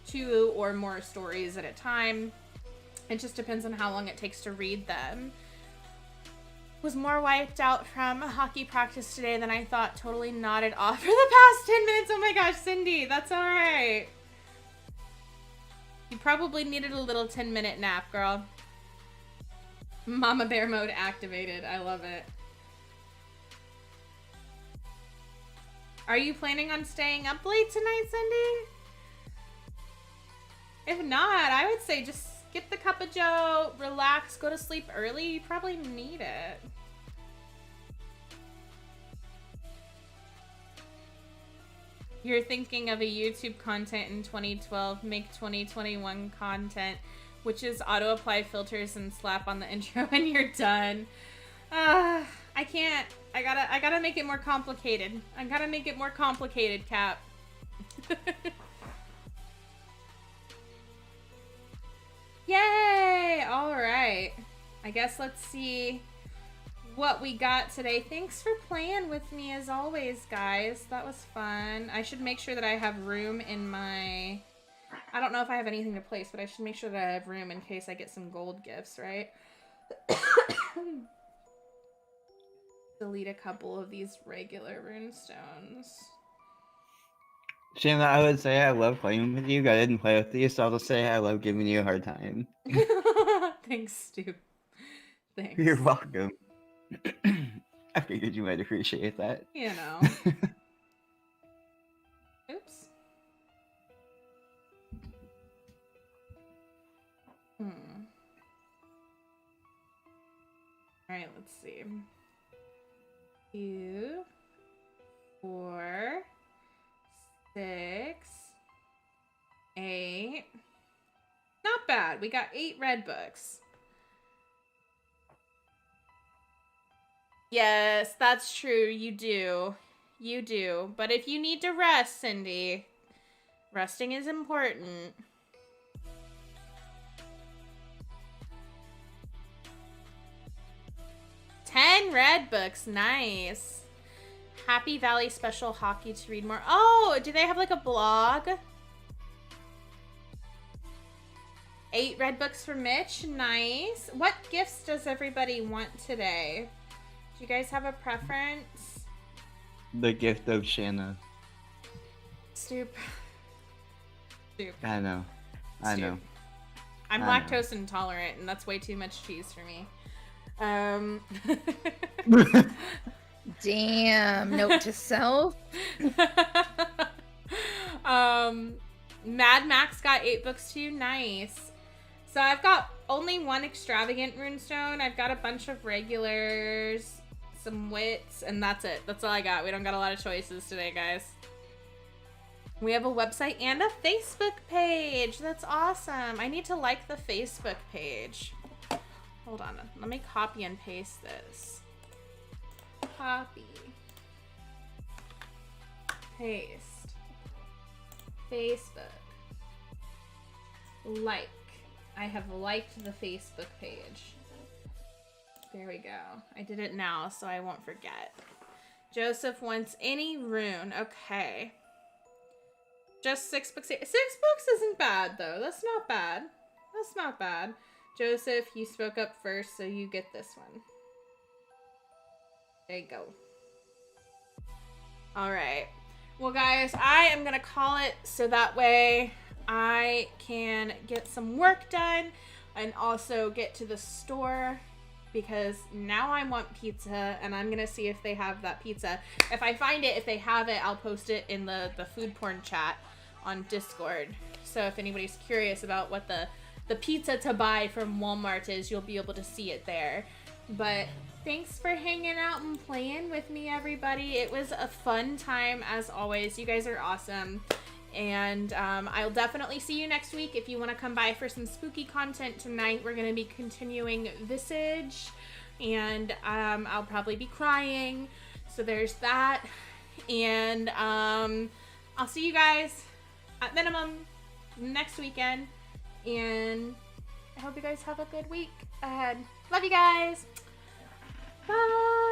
2 or more stories at a time. It just depends on how long it takes to read them. Was more wiped out from hockey practice today than I thought. Totally nodded off for the past 10 minutes. Oh my gosh, Cindy, that's all right. You probably needed a little 10-minute nap, girl. Mama Bear mode activated. I love it. Are you planning on staying up late tonight, Cindy? If not, I would say just get the cup of joe, relax, go to sleep early. You probably need it. You're thinking of a YouTube content in 2012, make 2021 content, which is auto apply filters and slap on the intro and you're done. I can't. I gotta make it more complicated. I gotta make it more complicated, Cap. Yay! All right. I guess let's see what we got today. Thanks for playing with me as always, guys. That was fun. I should make sure that I have room in my... I don't know if I have anything to place, but I should make sure that I have room in case I get some gold gifts, right? Delete a couple of these regular runestones. Shana, I would say I love playing with you. I didn't play with you, so I'll just say I love giving you a hard time. Thanks, Stu. Thanks. You're welcome. I figured you might appreciate that. You know. Oops. Alright, let's see. 2, 4, 6, 8. Not bad. We got 8 red books. Yes, that's true. You do. You do. But if you need to rest, Cindy, resting is important. $10 red books. Nice. Happy Valley Special Hockey to read more. Oh, do they have like a blog? 8 red books for Mitch. Nice. What gifts does everybody want today? Do you guys have a preference? The gift of Shana. Stoop. Stoop. I know. I Stoop. know. I'm I know. lactose intolerant, and that's way too much cheese for me. Damn. Note to self. Mad Max got 8 books too. Nice. So I've got only one extravagant runestone. I've got a bunch of regulars, some wits, and that's it. That's all I got. We don't got a lot of choices today, guys. We have a website and a Facebook page. That's awesome. I need to like the Facebook page. Hold on. Let me copy and paste this. Copy. Paste. Facebook. Like. I have liked the Facebook page. There we go. I did it now, so I won't forget. Joseph wants any rune. Okay. Just 6 books. 6 books isn't bad, though. That's not bad. That's not bad. Joseph, you spoke up first, so you get this one. There you go. All right. Well, guys, I am going to call it so that way I can get some work done and also get to the store because now I want pizza and I'm going to see if they have that pizza. If I find it, if they have it, I'll post it in the food porn chat on Discord. So if anybody's curious about what the pizza to buy from Walmart is, you'll be able to see it there. But thanks for hanging out and playing with me, everybody. It was a fun time as always. You guys are awesome. And I'll definitely see you next week if you want to come by for some spooky content tonight. We're going to be continuing Visage, and I'll probably be crying, so there's that. And I'll see you guys at minimum next weekend, and I hope you guys have a good week ahead. Love you guys. Bye.